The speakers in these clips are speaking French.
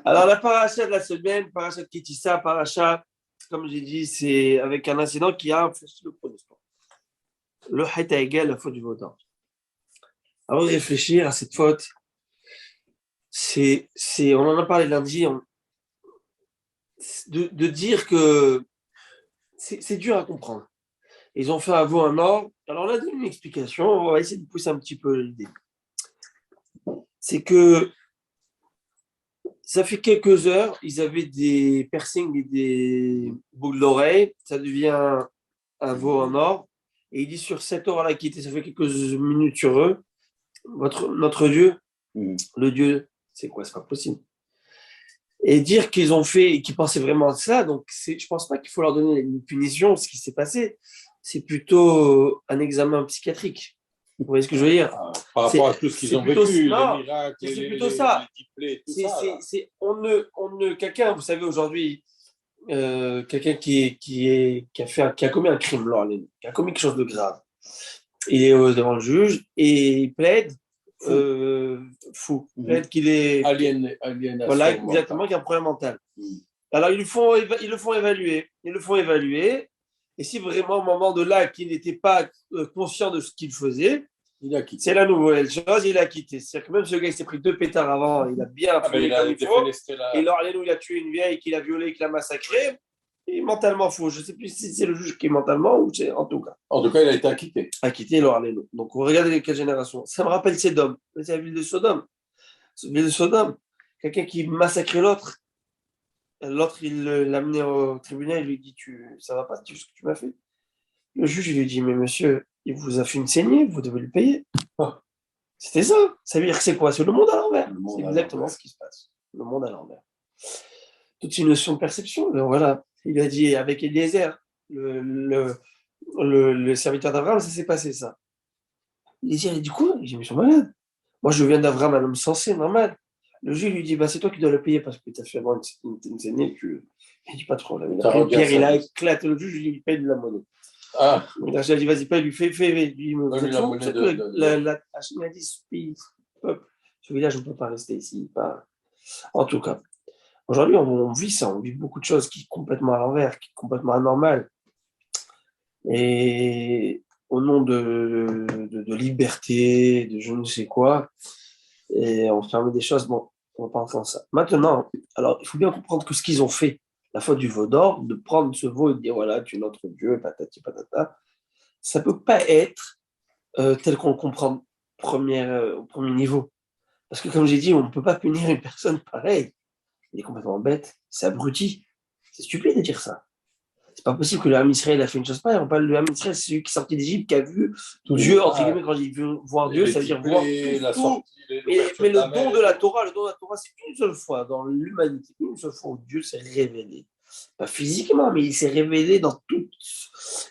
Alors, la paracha de la semaine, paracha de Kitissa, paracha, comme j'ai dit, c'est avec un incident qui a influencé le protestant. Le Hayt égal la faute du vaudor. Avant de réfléchir à cette faute, on en a parlé lundi, de dire que c'est dur à comprendre. Ils ont fait un veau un or. Alors, on a donné une explication, on va essayer de pousser un petit peu l'idée. C'est que ça fait quelques heures, ils avaient des piercings et des boucles d'oreilles, ça devient un veau en or. Et il dit sur cette or-là qui était, ça fait quelques minutes sur eux, notre Dieu, le Dieu, c'est quoi? C'est pas possible. Et dire qu'ils ont fait, qu'ils pensaient vraiment à ça, donc je pense pas qu'il faut leur donner une punition, ce qui s'est passé. C'est plutôt un examen psychiatrique. Vous voyez ce que je veux dire? Par rapport à tout ce qu'ils ont vécu, non, les miracles, c'est plutôt ça. les tout ça. Quelqu'un, vous savez, aujourd'hui, quelqu'un qui a commis un crime, qui a commis quelque chose de grave. Il est devant le juge et il plaide fou. Il plaide qu'il est aliénation. Voilà, exactement, qu'il y a un problème mental. Alors, ils le font évaluer. Ils le font évaluer. Et si vraiment, au moment de là, qu'il n'était pas conscient de ce qu'il faisait, c'est la nouvelle chose, il a quitté. C'est-à-dire que même ce gars, il s'est pris 2 pétards avant, il a bien fumé comme il faut. Et alors, il a tué une vieille qu'il a violée, qu'il a massacrée. Il est mentalement fou. Je ne sais plus si c'est le juge qui est mentalement ou c'est en tout cas. En tout cas, il a été acquitté. Acquitté, Laure Alléno. Donc, regardez quelle génération. Ça me rappelle Sodome. C'est la ville de Sodome. La ville de Sodome. Quelqu'un qui massacrait l'autre. L'autre, il l'a amené au tribunal. Il lui dit ça va pas, ce que tu m'as fait. Le juge, il lui dit mais monsieur, il vous a fait une saignée, vous devez le payer. C'était ça. Ça veut dire que c'est quoi? C'est le monde à l'envers. C'est exactement ce qui se passe. Le monde à l'envers. Toute une notion de perception. Donc, voilà. Il a dit avec Eliezer, le serviteur d'Abraham, ça s'est passé ça. Eliezer, il dit quoi? Il dit mais ils sont malades. Moi, je viens d'Abraham, un homme sensé, normal. Le juge lui dit c'est toi qui dois le payer parce que tu as fait avoir une saignée. Il dit pas de problème. Pierre, il a éclaté le juge, il paye de la monnaie. Il a dit vas-y, paye, lui fais. Il a dit ce pays, ce village, on ne peut pas rester ici. En tout cas. Aujourd'hui, on vit ça, on vit beaucoup de choses qui sont complètement à l'envers, qui sont complètement anormales. Et au nom de liberté, de je ne sais quoi, et on ferme des choses, bon, on va pas entrer dans ça. Maintenant, alors, il faut bien comprendre que ce qu'ils ont fait, la faute du veau d'or, de prendre ce veau et de dire, voilà, tu es notre Dieu, patati patata, ça ne peut pas être tel qu'on le comprend au premier niveau. Parce que comme j'ai dit, on ne peut pas punir une personne pareille. Il est complètement bête, c'est abruti. C'est stupide de dire ça. C'est pas possible que le Ham Israël a fait une chose pareille. Le Ham Israël, c'est celui qui est sorti d'Égypte, qui a vu Dieu, entre guillemets, quand il veut voir Dieu, ça veut dire voir tout. Mais le don de la Torah, c'est une seule fois dans l'humanité, une seule fois où Dieu s'est révélé. Pas physiquement, mais il s'est révélé dans tout.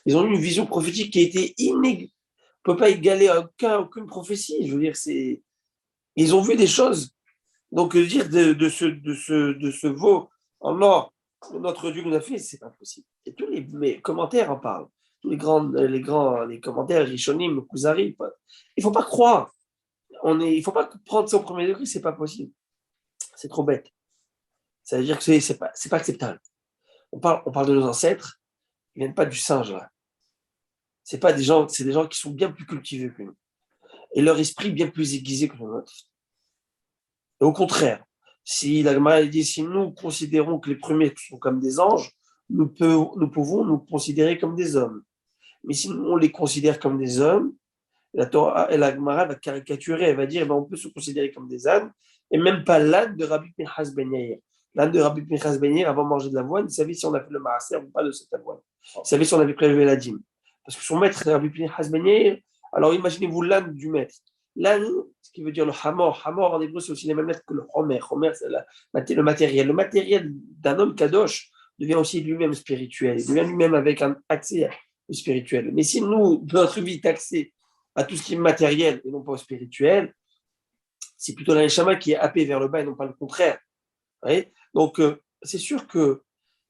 Ils ont eu une vision prophétique qui a été inégalée. On ne peut pas égaler aucune prophétie. Je veux dire, ils ont vu des choses. Donc, dire de ce veau en or que notre Dieu nous a fait, c'est pas possible. Et tous les commentaires en parlent. Tous les commentaires, Rishonim, Kuzari, il faut pas croire. Il faut pas prendre ça au premier degré, c'est pas possible. C'est trop bête. Ça veut dire que c'est pas acceptable. On parle de nos ancêtres, ils viennent pas du singe, là. C'est des gens qui sont bien plus cultivés que nous. Et leur esprit bien plus aiguisé que le nôtre. Et au contraire, si la Gemara dit si nous considérons que les premiers sont comme des anges, nous pouvons nous considérer comme des hommes. Mais si on les considère comme des hommes, la Gemara va caricaturer, elle va dire on peut se considérer comme des ânes, et même pas l'âne de Rabbi Pinchas Ben Yair. L'âne de Rabbi Pinchas Ben Yair, avant de manger de l'avoine, il savait si on a fait le maaser ou pas de cette avoine. Il savait si on avait prélevé la dîme. Parce que son maître, Rabbi Pinchas Ben Yair, alors imaginez-vous l'âne du maître. L'âne, ce qui veut dire le hamor. Hamor en hébreu, c'est aussi les mêmes lettres que le homer. Homer, c'est le matériel. Le matériel d'un homme kadosh devient aussi lui-même spirituel. Il devient lui-même avec un accès au spirituel. Mais si nous, notre vie est axée à tout ce qui est matériel et non pas au spirituel, c'est plutôt la neshama qui est happée vers le bas et non pas le contraire. Donc, c'est sûr que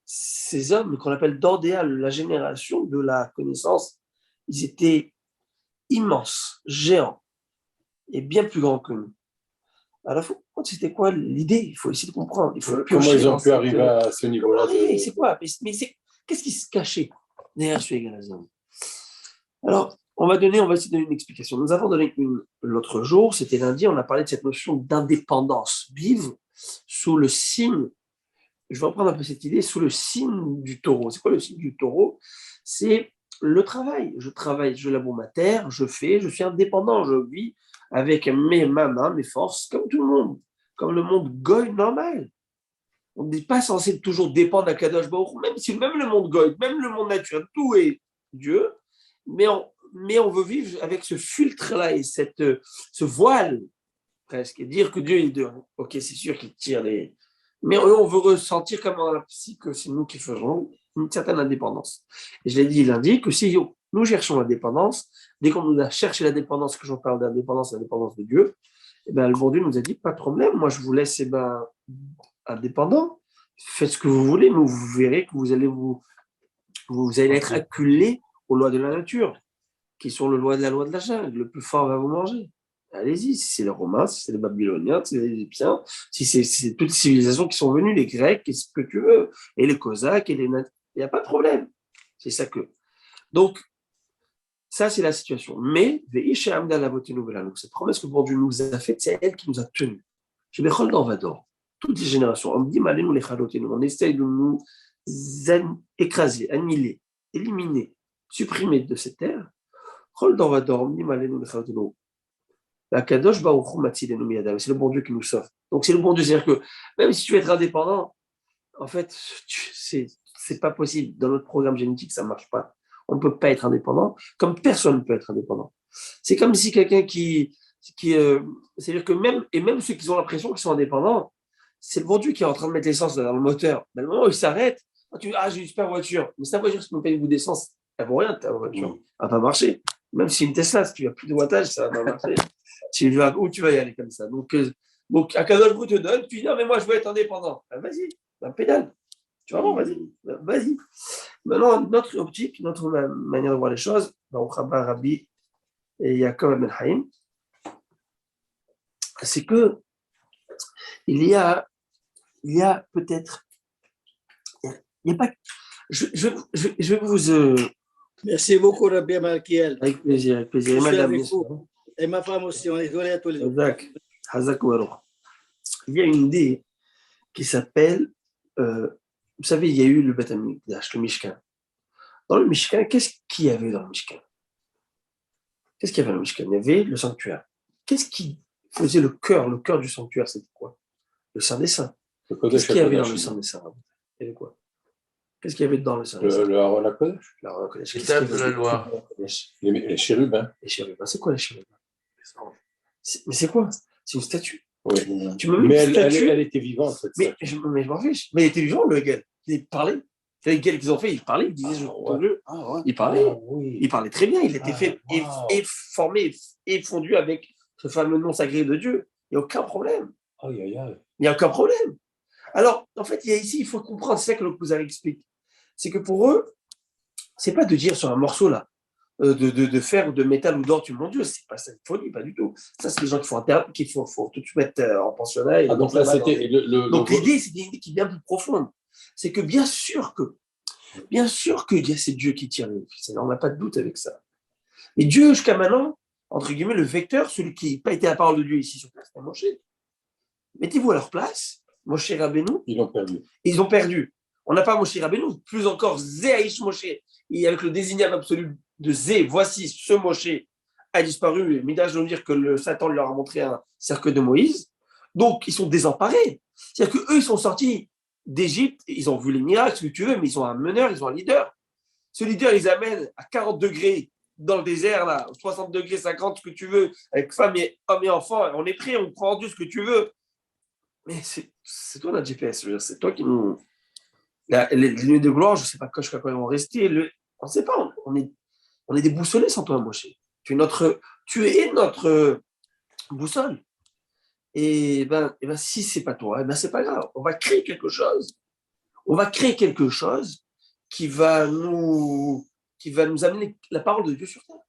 ces hommes qu'on appelle d'ordéal, la génération de la connaissance, ils étaient immenses, géants, et bien plus grands que nous. Alors, c'était quoi l'idée? Il faut essayer de comprendre. Il faut Comment ils ont pu arriver à ce niveau-là C'est quoi? Mais qu'est-ce qui se cachait derrière ce Egalazon? Alors, on va essayer de donner une explication. Nous avons donné l'autre jour, c'était lundi, on a parlé de cette notion d'indépendance. Vivre sous le signe, je vais reprendre un peu cette idée, sous le signe du taureau. C'est quoi le signe du taureau? C'est le travail. Je travaille, je laboure ma terre, je suis indépendant, je vis avec ma main, mes forces, comme tout le monde, comme le monde goy normal. On n'est pas censé toujours dépendre d'Akadosh Baruch, même le monde goy, même le monde naturel, tout est Dieu, mais on veut vivre avec ce filtre-là et ce voile, presque, et dire que Dieu est Dieu. Ok, c'est sûr qu'il tire les... Mais on veut ressentir comme dans la psy que c'est nous qui faisons une certaine indépendance. Et je l'ai dit lundi, que si nous cherchons l'indépendance, dès qu'on nous a cherché l'indépendance, que j'en parle d'indépendance, l'indépendance de Dieu, eh ben, le bon Dieu nous a dit, pas de problème, moi je vous laisse indépendant, faites ce que vous voulez, mais vous verrez que vous allez être acculé aux lois de la nature, qui sont la loi de la jungle. Le plus fort va vous manger. Allez-y, si c'est les Romains, si c'est les Babyloniens, si c'est les Égyptiens, si c'est toutes les civilisations qui sont venues, les Grecs, qu'est-ce que tu veux, et les Cosaques, il n'y a pas de problème. C'est ça que... Donc, ça, c'est la situation. Mais, cette promesse que bon Dieu nous a faite, c'est elle qui nous a tenus. Je vais dans Vador, toutes les générations. On me dit, on essaye de nous écraser, annihiler, éliminer, supprimer de cette terre. C'est le bon Dieu qui nous sauve. Donc c'est le bon Dieu, c'est-à-dire que même si tu veux être indépendant, en fait, c'est pas possible. Dans notre programme génétique, ça marche pas. On ne peut pas être indépendant, comme personne ne peut être indépendant. C'est comme si quelqu'un c'est-à-dire que même ceux qui ont l'impression qu'ils sont indépendants, c'est le bon Dieu qui est en train de mettre l'essence dans le moteur. Mais le moment où il s'arrête, tu dis, j'ai une super voiture. Mais ta voiture, si tu me payes une bout d'essence, elle vaut rien, ta voiture. Elle va pas marcher. Même si une Tesla, si tu n'as plus de wattage, ça va pas marcher. Où tu vas y aller comme ça. Donc à Kadosh vous te donne, tu dis, non, mais moi, je veux être indépendant. Ben, vas-y, pédale. Tu vois, bon, vas-y. Maintenant, notre optique, notre manière de voir les choses, au Chabad Rabbi et Yaakov Ben Haïm, c'est que il y a peut-être, il n'y a pas, je vais vous... Merci beaucoup, Rabbi Malkiel. Avec plaisir, avec plaisir. Et madame, et ma femme aussi, on est donné à tous les deux. Il y a une idée qui s'appelle, vous savez, il y a eu le Beth Amikdash, le Mishkan. Dans le Mishkan, qu'est-ce qu'il y avait dans le Mishkan? Qu'est-ce qu'il y avait dans le Mishkan? Il y avait le sanctuaire. Qu'est-ce qui faisait le cœur du sanctuaire, c'était quoi? Le Saint des Saints. Qu'est-ce qu'il y avait dans le Saint des Saints? Il y avait quoi? Qu'est-ce qu'il y avait dans le Saint des Saints? Le Aaron Kodesh. Les tables de la loi. Les chérubins. Les chérubins, c'est quoi les chérubins? Mais c'est quoi? C'est une statue. Oui. Mais elle était vivante, cette statue. Mais je m'en fiche. Mais il était vivant, le Hegel. Il parlait. C'est Hegel qu'ils ont fait, il parlait, il disait il parlait. Oui. Il parlait très bien, il était fait et formé et fondu avec ce fameux nom sacré de Dieu. Il n'y a aucun problème. Il n'y a aucun problème. Alors, en fait, ici, il faut comprendre, c'est ça que le Kuzari explique. C'est que pour eux, c'est pas de dire sur un morceau là, de fer ou de métal ou d'or, tu mon Dieu, c'est pas ça une folie, pas du tout. Ça, c'est les gens qu'il faut tout de suite mettre en pensionnat. Donc là, c'était donc l'idée, c'est une idée qui est bien plus profonde. C'est que bien sûr qu'il y a ces dieux qui tirent les ficelles, on n'a pas de doute avec ça. Mais Dieu, jusqu'à maintenant, entre guillemets, le vecteur, celui qui n'a pas été la parole de Dieu ici sur place, c'est Moshe. Mettez-vous à leur place, Moshe Rabbeinu. Ils ont perdu. On n'a pas Moshe Rabbeinu, plus encore Zéaïch Moshe. Et avec le désignable absolu de Zé, voici ce Moshe a disparu. Midrash veut dire que le Satan leur a montré un cercle de Moïse. Donc, ils sont désemparés. C'est-à-dire qu'eux, ils sont sortis d'Égypte, ils ont vu les miracles, ce que tu veux, mais ils ont un meneur, ils ont un leader. Ce leader, ils amènent à 40 degrés dans le désert, là, 60 degrés, 50, ce que tu veux, avec femmes et hommes et enfants. On est prêts, on prend en Dieu ce que tu veux. Mais c'est toi notre GPS, c'est toi qui nous... Les lieux de gloire, je ne sais pas jusqu'à quoi ils vont rester. On ne sait pas, on est déboussolés sans toi, Moshe. Tu es notre boussole. Et si ce n'est pas toi, ce n'est pas grave. On va créer quelque chose. On va créer quelque chose qui va nous amener la parole de Dieu sur terre.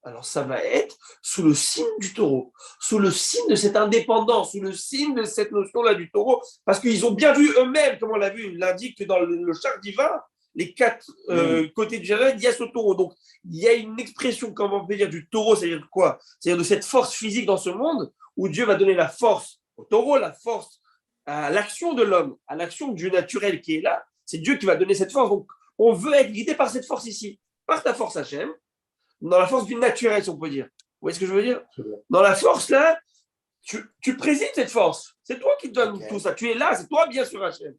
alors ça va être sous le signe du taureau, sous le signe de cette indépendance, sous le signe de cette notion-là du taureau, parce qu'ils ont bien vu eux-mêmes, comme on l'a vu, il l'indique que dans le char divin, les quatre côtés du jardin, il y a ce taureau. Donc, il y a une expression, comment on peut dire, du taureau, c'est-à-dire quoi? C'est-à-dire de cette force physique dans ce monde, où Dieu va donner la force au taureau, la force à l'action de l'homme, à l'action du naturel qui est là. C'est Dieu qui va donner cette force. Donc, on veut être guidé par cette force ici, par ta force Hachem, dans la force du naturel, si on peut dire. Vous voyez ce que je veux dire? Dans la force, là, tu présides cette force. C'est toi qui donne tout ça. Tu es là, c'est toi, bien sûr, Hachem.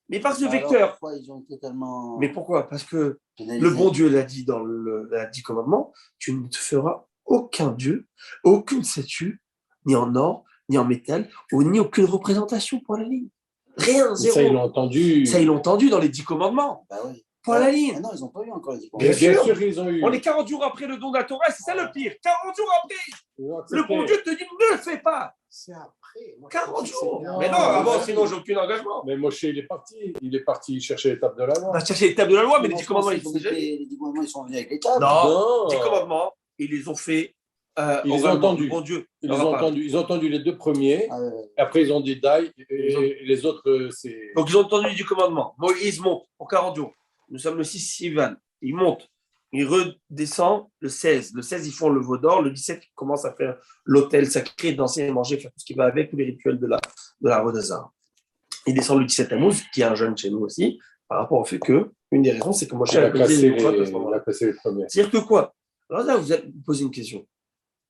Mais par ce vecteur. Pourquoi ils ont été tellement... Mais pourquoi? Parce que le bon Dieu l'a dit dans la 10 commandements, tu ne te feras aucun Dieu, aucune statue, ni en or, ni en métal, ou ni aucune représentation pour la ligne. Rien, zéro. Ça, ils l'ont entendu. Ça, ils l'ont entendu dans les 10 commandements. Bah oui. Pour la ligne. Ah non, ils n'ont pas eu encore les 10 Bien commandements. sûr qu'ils ont eu. On est 40 jours après le don de la Torah, c'est ça le pire. 40 jours après. Le bon Dieu te dit ne le fais pas. C'est après. 40 jours. Non, Mais non, avant, sinon, j'ai aucun engagement. Mais Moshe, il est parti chercher l'étape de la loi. On va chercher l'étape de la loi, mais les Moi, 10 je commandements, pensais ils sont que déjà. Les 10 commandements, ils sont venus avec les tables. Non, 10 commandements, ils les ont fait. Ils les ont entendus. Bon Dieu. Ils ont entendu les deux premiers. Ah, ouais. Après, ils ont dit die. Et les autres, c'est. Donc, ils ont entendu les 10 commandements. Moïse monte pour 40 jours. Nous sommes le 6 Sivan. Il monte. Il redescend le 16. Le 16, ils font le veau d'or. Le 17, ils commencent à faire l'autel sacré, danser et manger, faire tout ce qui va avec, tous les rituels de la Rodazar. Il descend le 17 Tammuz, qui est un jeune chez nous aussi, par rapport au fait que, une des raisons, c'est que Moshe a cassé les premiers. C'est-à-dire que quoi? Alors là, vous allez me poser une question.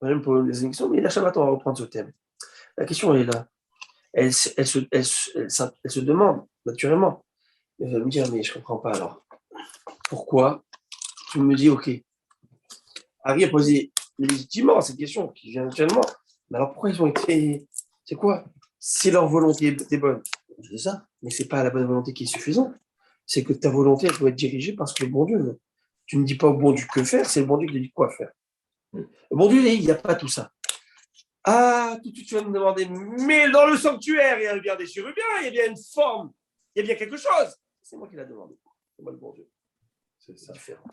Vous allez me poser une question, mais la Shabbat, on va reprendre ce thème. La question, elle est là. Elle se demande, naturellement. Elle va me dire, mais je ne comprends pas alors. Pourquoi tu me dis, OK, Harry a posé légitimement cette question qui vient actuellement. Mais alors pourquoi ils ont été. C'est quoi? Si leur volonté est bonne, C'est ça. mais ce n'est pas la bonne volonté qui est suffisante. C'est que ta volonté, elle doit être dirigée par ce que le bon Dieu veut. Tu ne dis pas au bon Dieu que faire, c'est le bon Dieu qui te dit quoi faire. Le bon Dieu, il n'y a pas tout ça. Ah, tout de suite, tu vas me demander, mais dans le sanctuaire, il y a bien des chérubins, il y a bien une forme, il y a bien quelque chose. C'est moi qui l'ai demandé. C'est moi le bon Dieu. C'est différent.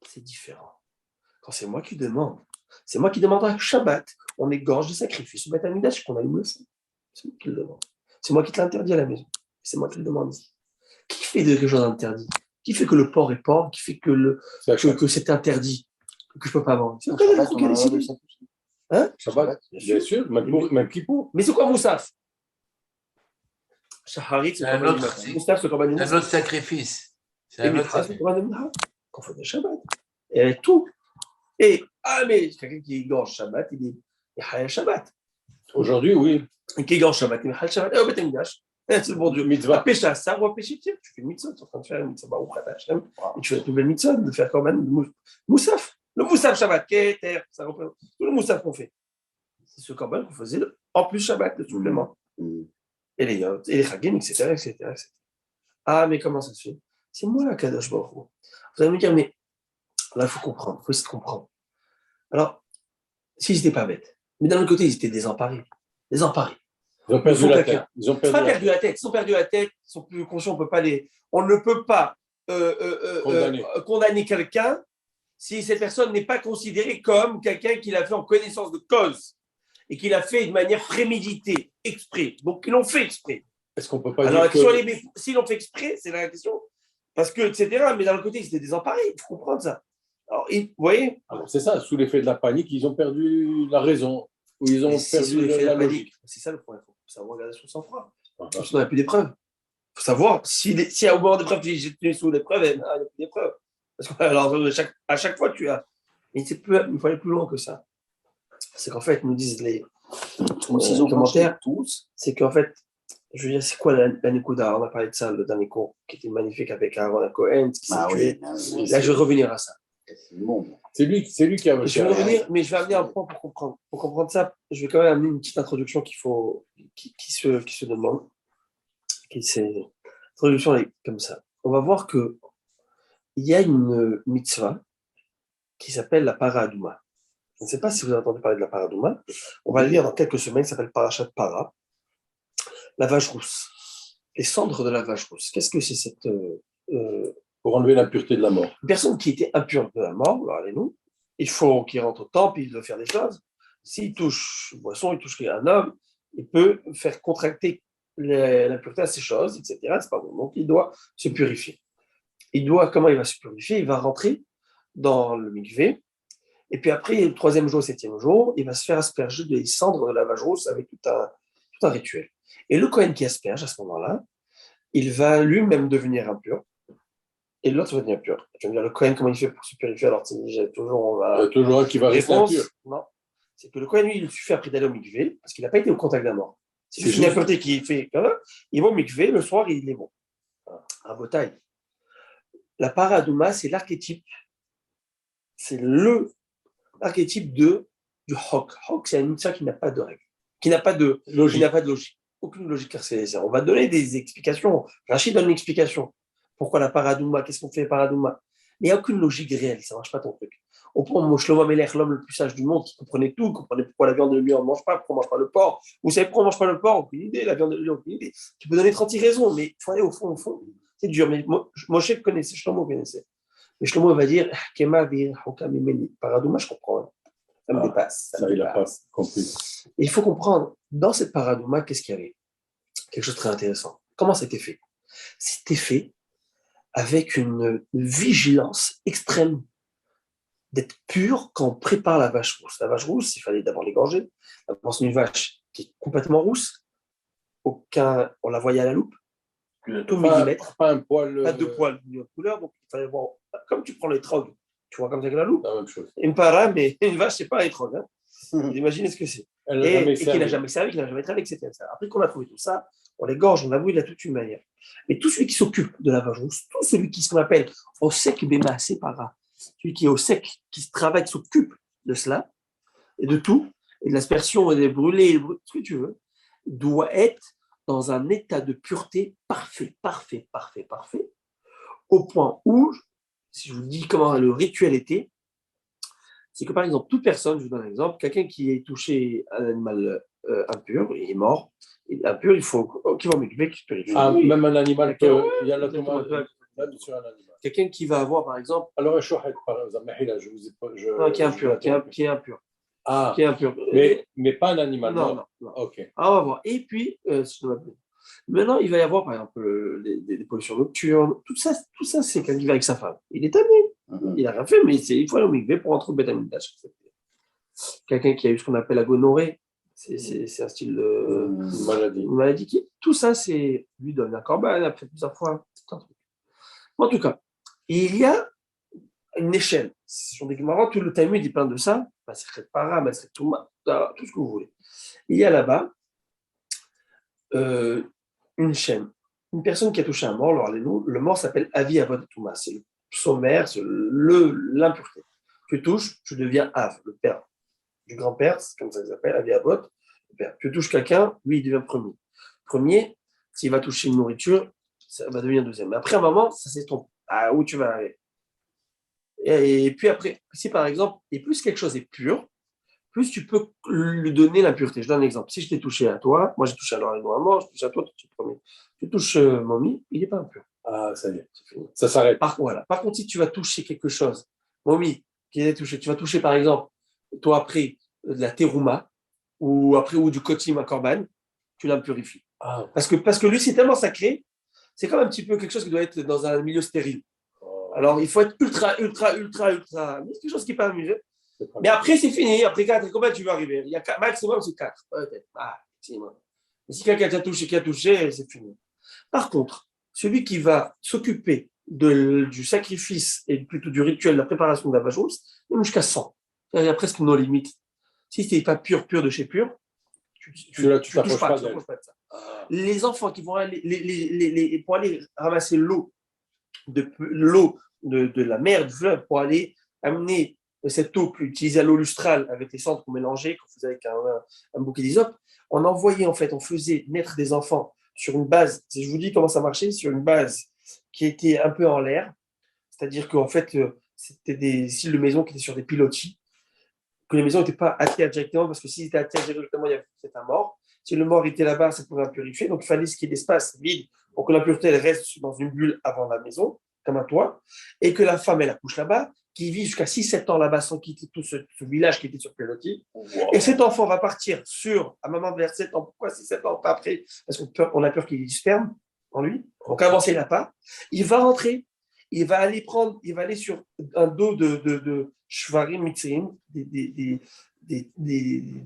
C'est différent. Quand c'est moi qui demande, c'est moi qui demande à Shabbat, on égorge des sacrifices au Beth Amikdash qu'on allume le feu. C'est moi qui le demande. C'est moi qui te l'interdis à la maison. C'est moi qui le demande ici. Qui fait quelque chose d'interdit? Qui fait que le porc est porc? Qui fait que c'est interdit? Que je ne peux pas vendre? C'est Shabbat, qui a décidé. Hein? Shabbat, bien sûr, même Kippour. Mais c'est quoi Moussaf? Shaharit, C'est un autre sacrifice. C'est un autre sacrifice. Qu'on fait des Shabbat. Et avec tout. Et, mais quelqu'un qui égorge Shabbat, il est Hayal Shabbat. Aujourd'hui, oui. Et qui égorge Shabbat, il est Hayal Shabbat. Et au Beth Amikdash, c'est le bon Dieu. Mitzvah. Péché à ça, ou à péché tir. Tu fais une mitzvah, tu es en train de faire une mitzvah, et tu fais une nouvelle mitzvah, de faire comme un Moussaf. Le Moussaf Shabbat, Keter, ça représente tout le Moussaf qu'on fait. C'est ce corban qu'on faisait en plus Shabbat, le supplément. Et les Yot, et les Chagim, etc., etc., etc. Ah, mais comment ça se fait? C'est moi la Kadosh Baruch Hu. Vous allez me dire, mais là, il faut comprendre, il faut essayer de comprendre. Alors, s'ils n'étaient pas bêtes, mais d'un autre côté, ils étaient désemparés. Désemparés. Ils ont perdu la tête. Ils ont perdu la tête. Ils ont perdu la tête, ils sont plus conscients, on ne peut pas condamner quelqu'un si cette personne n'est pas considérée comme quelqu'un qui l'a fait en connaissance de cause et qui l'a fait de manière préméditée, exprès. Donc, ils l'ont fait exprès. Est-ce qu'on peut pas Alors, dire que... s'ils l'ont fait exprès, c'est la question. Parce que, etc., mais d'un autre côté, ils étaient désemparés. Il faut comprendre ça. Alors, vous voyez? Alors, c'est ça, sous l'effet de la panique, ils ont perdu la raison. Ou ils ont perdu la logique. C'est ça le problème. Il faut savoir regarder son sang-froid. Parce qu'on n'a plus d'épreuves. Il faut savoir, si au moment des preuves, tu dis j'ai tenu sous l'épreuve, il n'y a plus d'épreuves. Parce que, alors, à chaque fois, tu as. Mais il faut aller plus loin que ça. C'est qu'en fait, nous disent les commentaires, tous, c'est qu'en fait, je veux dire, c'est quoi la Nekuda? On a parlé de ça, le dernier cours, qui était magnifique avec Aaron Cohen, qui s'est tué. Là, je vais revenir à ça. C'est lui qui a. Je vais revenir, mais je vais amener un point pour comprendre. Pour comprendre ça, je vais quand même amener une petite introduction qui se demande. L'introduction est comme ça. On va voir que il y a une mitzvah qui s'appelle la Paradouma. Je ne sais pas si vous avez entendu parler de la Paradouma. On va le lire dans quelques semaines, ça s'appelle Parashat Para. La vache rousse. Les cendres de la vache rousse. Qu'est-ce que c'est cette... Pour enlever l'impureté de la mort. Une personne qui était impure de la mort, regardez-nous, il faut qu'il rentre au temple, il doit faire des choses. S'il touche une boisson, il touche un homme, il peut faire contracter l'impureté à ces choses, etc. C'est pas bon. Donc, il doit se purifier. Comment il va se purifier? Il va rentrer dans le mikvé, et puis après, le 3e jour, 7e jour, il va se faire asperger des cendres de lavage rousse avec tout un rituel. Et le Kohen qui asperge à ce moment-là, il va lui-même devenir impur, et l'autre va devenir pur. Tu vas me dire, le Kohen, comment il fait pour se purifier? Alors, j'ai toujours, Il y a toujours un qui va rester impur. Non. C'est que le Kohen, lui, il suffit après d'aller au mikvé, parce qu'il n'a pas été au contact d'un mort. C'est C'est juste une juste. impureté qui fait, il va au mikvé, le soir, il est bon. Un beau taille. La paradouma, c'est l'archétype, c'est l'archétype du Hok. Hok, c'est un mitzvah qui n'a pas de règle, qui n'a pas de logique. Aucune logique carcélisienne. On va donner des explications. Rachid donne une explication. Pourquoi la paradouma? Qu'est-ce qu'on fait paradouma? Mais il n'y a aucune logique réelle, ça ne marche pas ton truc. On prend Shlomo Amelech, l'homme le plus sage du monde, qui comprenait tout, comprenait pourquoi la viande de lion on ne mange pas, pourquoi on ne mange pas le porc. Vous savez pourquoi on ne mange pas le porc? Aucune idée, la viande de lion, aucune idée. Tu peux donner 36 raisons, mais il faut aller au fond. C'est dur, mais Moshe connaissait, Shlomo connaissait. Mais Shlomo va dire, Kema vir hokam imeni. Paradouma, je comprends. Ça me dépasse. Ça, il n'a pas compris. Et il faut comprendre, dans cette paradouma, qu'est-ce qu'il y avait? Quelque chose de très intéressant. Comment ça a été fait? C'était fait avec une vigilance extrême d'être pur quand on prépare la vache rousse. La vache rousse, il fallait d'abord l'égorger. D'abord, c'est une vache qui est complètement rousse. On la voyait à la loupe. Tout millimètre. Pas un poil. Pas de poils ni autre couleur. Donc, il fallait voir, comme tu prends les trogues, tu vois comme ça avec la loupe. La même chose. Une para, mais une vache, c'est pas les trogues. Vous imaginez ce que c'est. Et qui n'a jamais servi, qui n'a jamais travaillé, etc. Après qu'on a trouvé tout ça, on l'égorge, on l'avoue de toute une manière. Mais tout celui qui s'occupe de la vache rousse, tout celui qui, ce qu'on appelle au sec bema separa, celui qui est au sec, qui travaille, qui s'occupe de cela, et de tout, et de l'aspersion, et des brûlés, ce que tu veux, doit être dans un état de pureté parfait, au point où, si je vous dis comment le rituel était, c'est que par exemple, toute personne, je vous donne un exemple, quelqu'un qui ait touché un animal impur, il est mort, impur, il faut qu'il va au mikvé, qu'il se purifie. Même un animal peut. Il y a la tomate même sur un animal. Quelqu'un qui va avoir, par exemple. Alors, un chouhet, par exemple, je vous ai pas. Non, qui est impur, qui est impur. Ah, qui est impur. Mais pas un animal. Non. Ok. Ah, on va voir. Et puis, maintenant, il va y avoir, par exemple, des pollutions nocturnes. Tout ça c'est quelqu'un qui va avec sa femme. Il est tamé. Il n'a rien fait, mais il faut aller au mikvé pour rentrer au Beth Amikdash. Quelqu'un qui a eu ce qu'on appelle la gonorrhée, c'est un style de maladie qui. Tout ça, lui donne un corban, après plusieurs fois. C'est un truc. En tout cas, il y a une échelle. Sur des Gemara, tout le Talmud il parle de ça. C'est para, c'est tout ce que vous voulez. Il y a là-bas une chaîne. Une personne qui a touché un mort, le mort s'appelle Avi Avod Touma. C'est le sommaire, c'est l'impureté. Tu touches, tu deviens Av, le père du grand-père, c'est comme ça qu'il s'appelle, Avi Avod, le père. Tu touches quelqu'un, lui, il devient premier. Premier, s'il va toucher une nourriture, ça va devenir deuxième. Mais après un moment, ça s'estompe. Où tu vas arriver. Et puis après, si par exemple, et plus quelque chose est pur, plus tu peux lui donner l'impureté. Je donne un exemple. Si je t'ai touché à toi, moi j'ai touché à Laurent Noirmont, je touche à toi, tu es premier. Tu touches Momi, il n'est pas impur. Ah, ça y est, c'est fini. Ça s'arrête. Par contre, si tu vas toucher quelque chose, Momi, qui est touché, tu vas toucher par exemple, toi après, de la terouma, ou du kotim à korban, tu l'impurifies. Parce que lui, c'est tellement sacré, c'est comme un petit peu quelque chose qui doit être dans un milieu stérile. Alors, il faut être ultra. Mais c'est quelque chose qui n'est pas amusé. Mais après, c'est fini. Après 4, combien tu vas arriver? Il y a maximum, c'est 4. Peut-être. Maximum. Mais si quelqu'un t'a touché, qui a touché, c'est fini. Par contre, celui qui va s'occuper du sacrifice et plutôt du rituel de la préparation de la vache rousse, même jusqu'à 100. Il y a presque nos limites. Si ce n'est pas pur de chez pur, tu touches pas de ça. Les enfants qui vont aller, pour aller ramasser l'eau de la mer, du fleuve, pour aller amener cette eau utilisée à l'eau lustrale avec les cendres qu'on mélangeait, qu'on faisait avec un bouquet d'hysope, on faisait naître des enfants sur une base, si je vous dis comment ça marchait, sur une base qui était un peu en l'air, c'est-à-dire qu'en fait, c'était des styles de maisons qui étaient sur des pilotis, que les maisons n'étaient pas attirées directement, parce que s'ils étaient attirés directement, il y avait peut-être un mort. Si le mort était là-bas, ça pouvait impurifier, donc il fallait qu'il y ait d'espace vide pour que l'impureté elle reste dans une bulle avant la maison, comme un toit, et que la femme, elle accouche là-bas, qui vit jusqu'à 6-7 ans là-bas sans quitter tout ce village qui était sur pilotis. Wow. Et cet enfant va partir à maman vers 7 ans. Pourquoi 6-7 ans, pas après? Parce qu'on a peur qu'il ait du sperme en lui. Donc avancé, il n'a pas. Il va rentrer. Il va aller sur un dos de shvarim mitzrim, des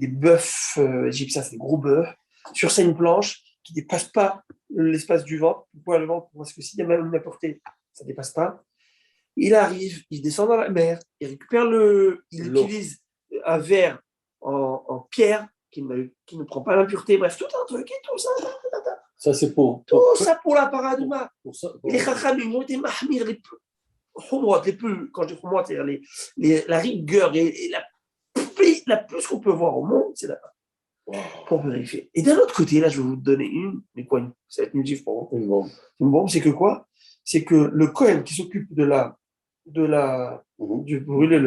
bœufs égyptiens, c'est des gros bœufs, sur une planche qui ne dépasse pas l'espace du ventre. Pourquoi le ventre? Parce que s'il y a même une portée, ça ne dépasse pas. Il arrive, il descend dans la mer, il récupère il utilise un verre en pierre qui ne prend pas l'impureté. Bref, tout un truc et tout ça. Ça, c'est pour. Tout ça pour la paradouma. Pour Les chachamim ont été mahmir les plus. Quand je dis khumrat, c'est-à-dire la rigueur et la plus qu'on peut voir au monde, c'est là-bas. Wow. Pour vérifier. Et d'un autre côté, là, je vais vous donner mais quoi, ça va être une gifle pour vous. Une bombe, c'est que quoi? C'est que le Kohen qui s'occupe de brûler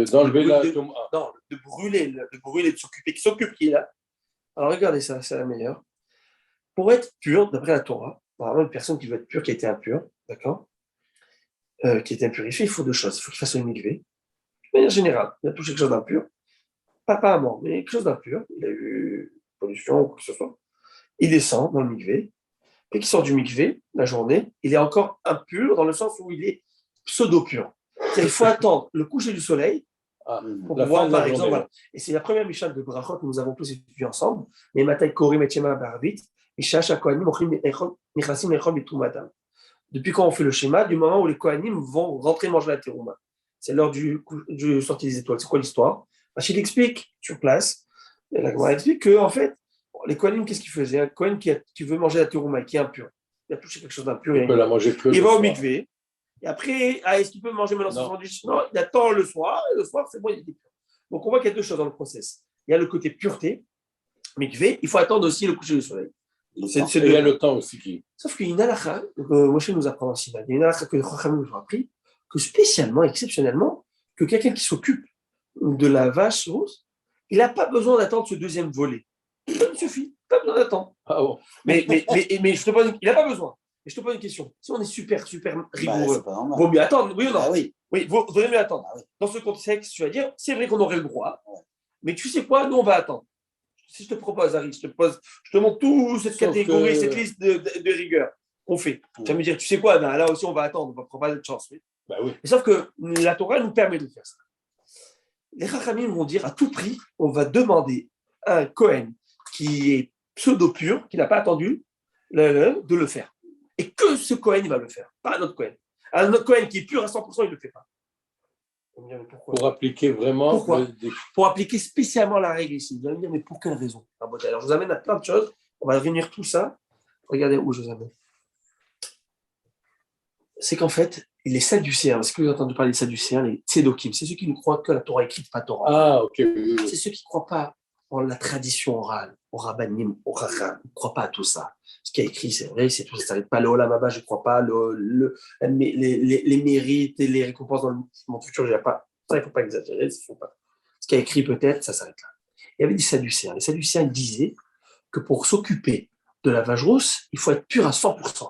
d'enlever la tombe. Non, de brûler, de s'occuper, qui est là. Alors regardez ça, c'est la meilleure. Pour être pur, d'après la Torah, normalement, une personne qui veut être pure, qui a été impure, d'accord, qui a été impurifiée, il faut deux choses. Il faut qu'il fasse une mikvé. De manière générale, il a touché quelque chose d'impur. Pas à mort, mais quelque chose d'impur. Il a eu pollution ou quoi que ce soit. Il descend dans le mikvé. Et qu'il sort du mikvé, la journée, il est encore impur dans le sens où il est pseudo-pur. Il faut attendre le coucher du soleil pour pouvoir, par exemple, voilà. Et c'est la première Mishnah de Brachot que nous avons tous étudié ensemble. Mais Matai Korim et Shema Baravit, depuis quand on fait le schéma, du moment où les Kohanim vont rentrer manger la terouma. C'est l'heure du sortie des étoiles. C'est quoi l'histoire? Rachid explique sur place, et la Gemara explique que, en fait, les Kohanim, qu'est-ce qu'ils faisaient? Un Kohen qui veut manger la terouma, qui est impur, il a touché quelque chose d'impur. Il peut la manger que il va au mikvé. Et après, est-ce qu'il peut manger maintenant son sandwich? Non, il attend le soir, et le soir, c'est bon, il est pur. Donc, on voit qu'il y a deux choses dans le process. Il y a le côté pureté, mikvé, il faut attendre aussi le coucher du soleil. Il y a le temps aussi qui. Sauf qu'il y a une halakha, Moshe nous apprend aussi, il y a une halakha que les Chachamim nous ont appris, que spécialement, exceptionnellement, que quelqu'un qui s'occupe de la vache rousse, il n'a pas besoin d'attendre ce deuxième volet. Ça suffit, pas besoin d'attendre. Ah bon. Mais je te pose, il n'a pas besoin. Mais je te pose une question. Si on est super rigoureux, vaut mieux attendre, oui ou non? Oui. Oui, vaut mieux attendre. Ah, oui. Dans ce contexte, tu vas dire, c'est vrai qu'on aurait le droit, mais tu sais quoi, nous on va attendre. Si je te propose, Harry, je te montre toute cette catégorie, cette liste de rigueur qu'on fait. Tu vas me dire, tu sais quoi, ben, là aussi on va attendre, on va prendre pas de chance. Oui. Ben oui. Sauf que la Torah nous permet de faire ça. Les Chachamim vont dire, à tout prix, on va demander à un Kohen qui est pseudo-pur, qui n'a pas attendu, de le faire. Et que ce Kohen, il va le faire, pas un autre Kohen. Un autre Kohen qui est pur à 100%, il ne le fait pas. Pour appliquer vraiment. Pourquoi? Pour appliquer spécialement la règle ici. Vous allez me dire, mais pour quelle raison? Alors, je vous amène à plein de choses. On va réunir tout ça. Regardez où je vous amène. C'est qu'en fait, les Sadducéens, est-ce que vous avez entendu parler des Sadducéens, les Tzedokim, c'est ceux qui ne croient que la Torah écrite, pas Torah. Ah, ok. C'est ceux qui ne croient pas en la tradition orale, au rabbanim, au racham. Ils ne croient pas à tout ça. Ce qui est écrit, c'est vrai, c'est tout ça. Ça n'arrête pas le Olam Haba, je ne crois pas. Les mérites et les récompenses dans le monde futur, je ne pas. Ça, il ne faut pas exagérer. Ce qui est écrit, peut-être, ça s'arrête là. Il y avait des Sadducéens. Les Sadducéens disaient que pour s'occuper de la vache rousse, il faut être pur à 100%.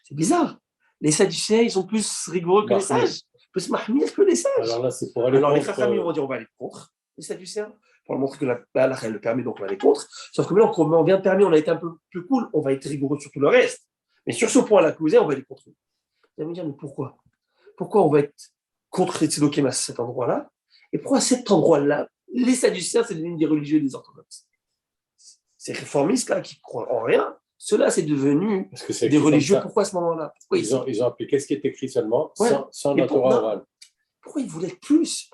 C'est bizarre. Les Sadducéens, ils sont plus rigoureux que les sages, plus mahmir que les sages. Alors là, c'est pour aller contre. Alors les Chachamim vont dire on va aller contre les Sadducéens pour montrer que la halakha le permet, donc on va aller contre. Sauf que maintenant, quand on vient de permis, on a été un peu plus cool, on va être rigoureux sur tout le reste. Mais sur ce point-là que vous avez, on va aller contre. Vous allez me dire, mais pourquoi? Pourquoi on va être contre les Tzedokim à cet endroit-là? Et pourquoi à cet endroit-là, les Sadducéens, c'est devenu des religieux et des orthodoxes? Ces réformistes-là qui croient en rien, ceux-là, c'est devenu des religieux. Pourquoi à ce moment-là? Ils ont appliqué ce qui est écrit seulement, sans la Torah orale. Pourquoi ils voulaient plus?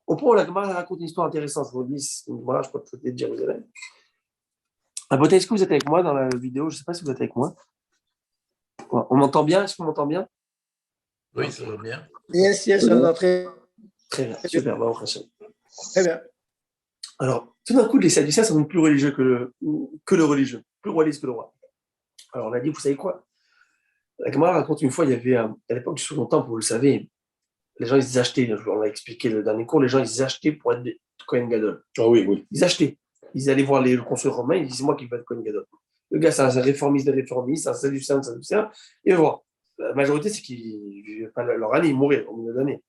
Au point où la Gemara raconte une histoire intéressante. Je vous dis, voilà, je crois que c'était de Jérusalem. Est-ce que vous êtes avec moi dans la vidéo? Je ne sais pas si vous êtes avec moi. On m'entend bien? Est-ce qu'on m'entend bien? Oui, ça va bien. Yes, on entend très bien. Super, bon, très bien. Alors, tout d'un coup, les Sadducéens sont plus religieux que le religieux, plus royalistes que le roi. Alors, on a dit, vous savez quoi? La Gemara raconte une fois, il y avait, à l'époque du Second Temple, vous le savez, les gens, ils achetaient, on l'a expliqué le dernier cours, les gens, ils achetaient pour être des Kohen Gadol. Ah oui, oui. Ils achetaient. Ils allaient voir le consul romain, ils disaient, moi qui veux être Kohen Gadol. Le gars, c'est un réformiste de réformiste, un Sadducéen de Sadducéen, et voir. La majorité, c'est qu'ils ne vivaient pas leur année, ils mouraient au milieu d'année.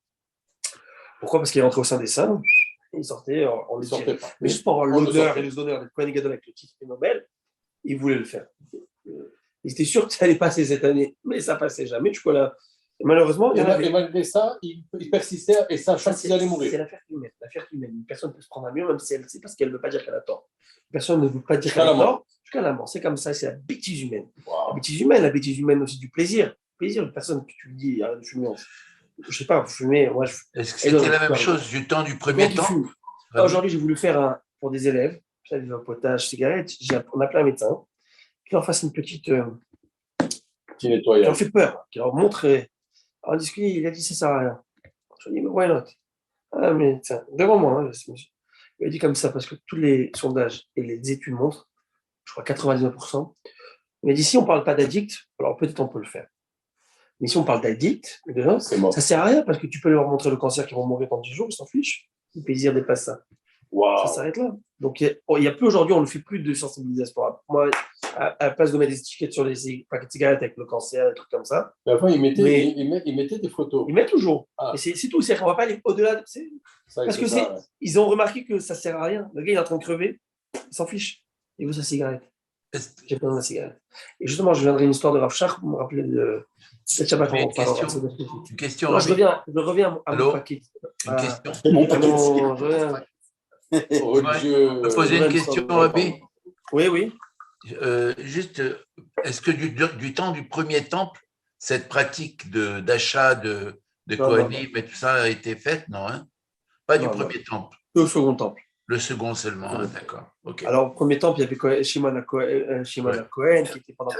Pourquoi? Parce qu'ils rentraient au sein des saints, et ils sortaient, on les sortait tirait. pas. Mais juste pour avoir On ne l'honneur sortait et les honneurs d'être Kohen Gadol avec le titre de Nobel, ils voulaient le faire. Ils étaient sûrs que ça allait passer cette année, mais ça passait jamais. Du coup, là, et malheureusement, il y en avait. Et malgré ça, il persistait et sachant qu'ils allaient C'est mourir. l'affaire humaine. L'affaire humaine. Une personne peut se prendre un mur, même si elle sait, parce qu'elle ne veut pas dire qu'elle a tort. Une personne ne veut pas dire Jusqu'à qu'elle a la mort. tort jusqu'à la mort. C'est comme ça, c'est la bêtise humaine. Wow. La bêtise humaine aussi du plaisir. Le plaisir, une personne que tu lui dis, arrête de fumer. Je ne sais pas, vous fumez, moi je. Est-ce que c'était la même chose du temps du premier temps? Aujourd'hui, j'ai voulu faire pour des élèves, ça, du vapotage, cigarette, on a appelé un médecin, qui leur fasse une petite. Petit Qui leur nettoyage. fait peur, qui leur montre. Alors, il a dit, ça sert à rien. Je lui ai dit, mais why not? Ah, mais tiens, devant moi, hein, ce monsieur. Il a dit comme ça, parce que tous les sondages et les études montrent, je crois 99%, il a dit, si on ne parle pas d'addict, alors peut-être on peut le faire. Mais si on parle d'addict, déjà, C'est mort. ça ne sert à rien, parce que tu peux leur montrer le cancer qui vont mourir dans 10 jours, ils s'en fichent. Le plaisir dépasse ça. Ça s'arrête là. Donc, il y a plus aujourd'hui, on ne fait plus de sensibilisation. Moi, à la place de mettre des étiquettes sur les paquets de cigarettes avec le cancer, des trucs comme ça, Mais avant, ils mettaient, Mais- ils mettaient des photos. ils mettent toujours. Ah. Et c'est tout. On ne va pas aller au-delà. Parce que ça, ouais. ils ont remarqué que ça ne sert à rien. Le gars, il est en train de crever, il s'en fiche. Il veut sa cigarette. J'ai besoin de ma cigarette. Et justement, je viendrai une histoire de Rav Shach pour me rappeler de cette Shabbat. Une question, Non, je reviens à Allô mon paquet. Une question. Mon paquet de Non, je reviens. religieux. Je peux poser une question, Rabbi? Oui. Juste, est-ce que du temps du premier temple, cette pratique d'achat de Non, Kohanim et tout ça a été faite? Non, hein? Pas du Non, premier temple, Au second temple. le second seulement, hein, d'accord. Ok. Alors, au premier temple, il y avait Shimon Cohen qui était pendant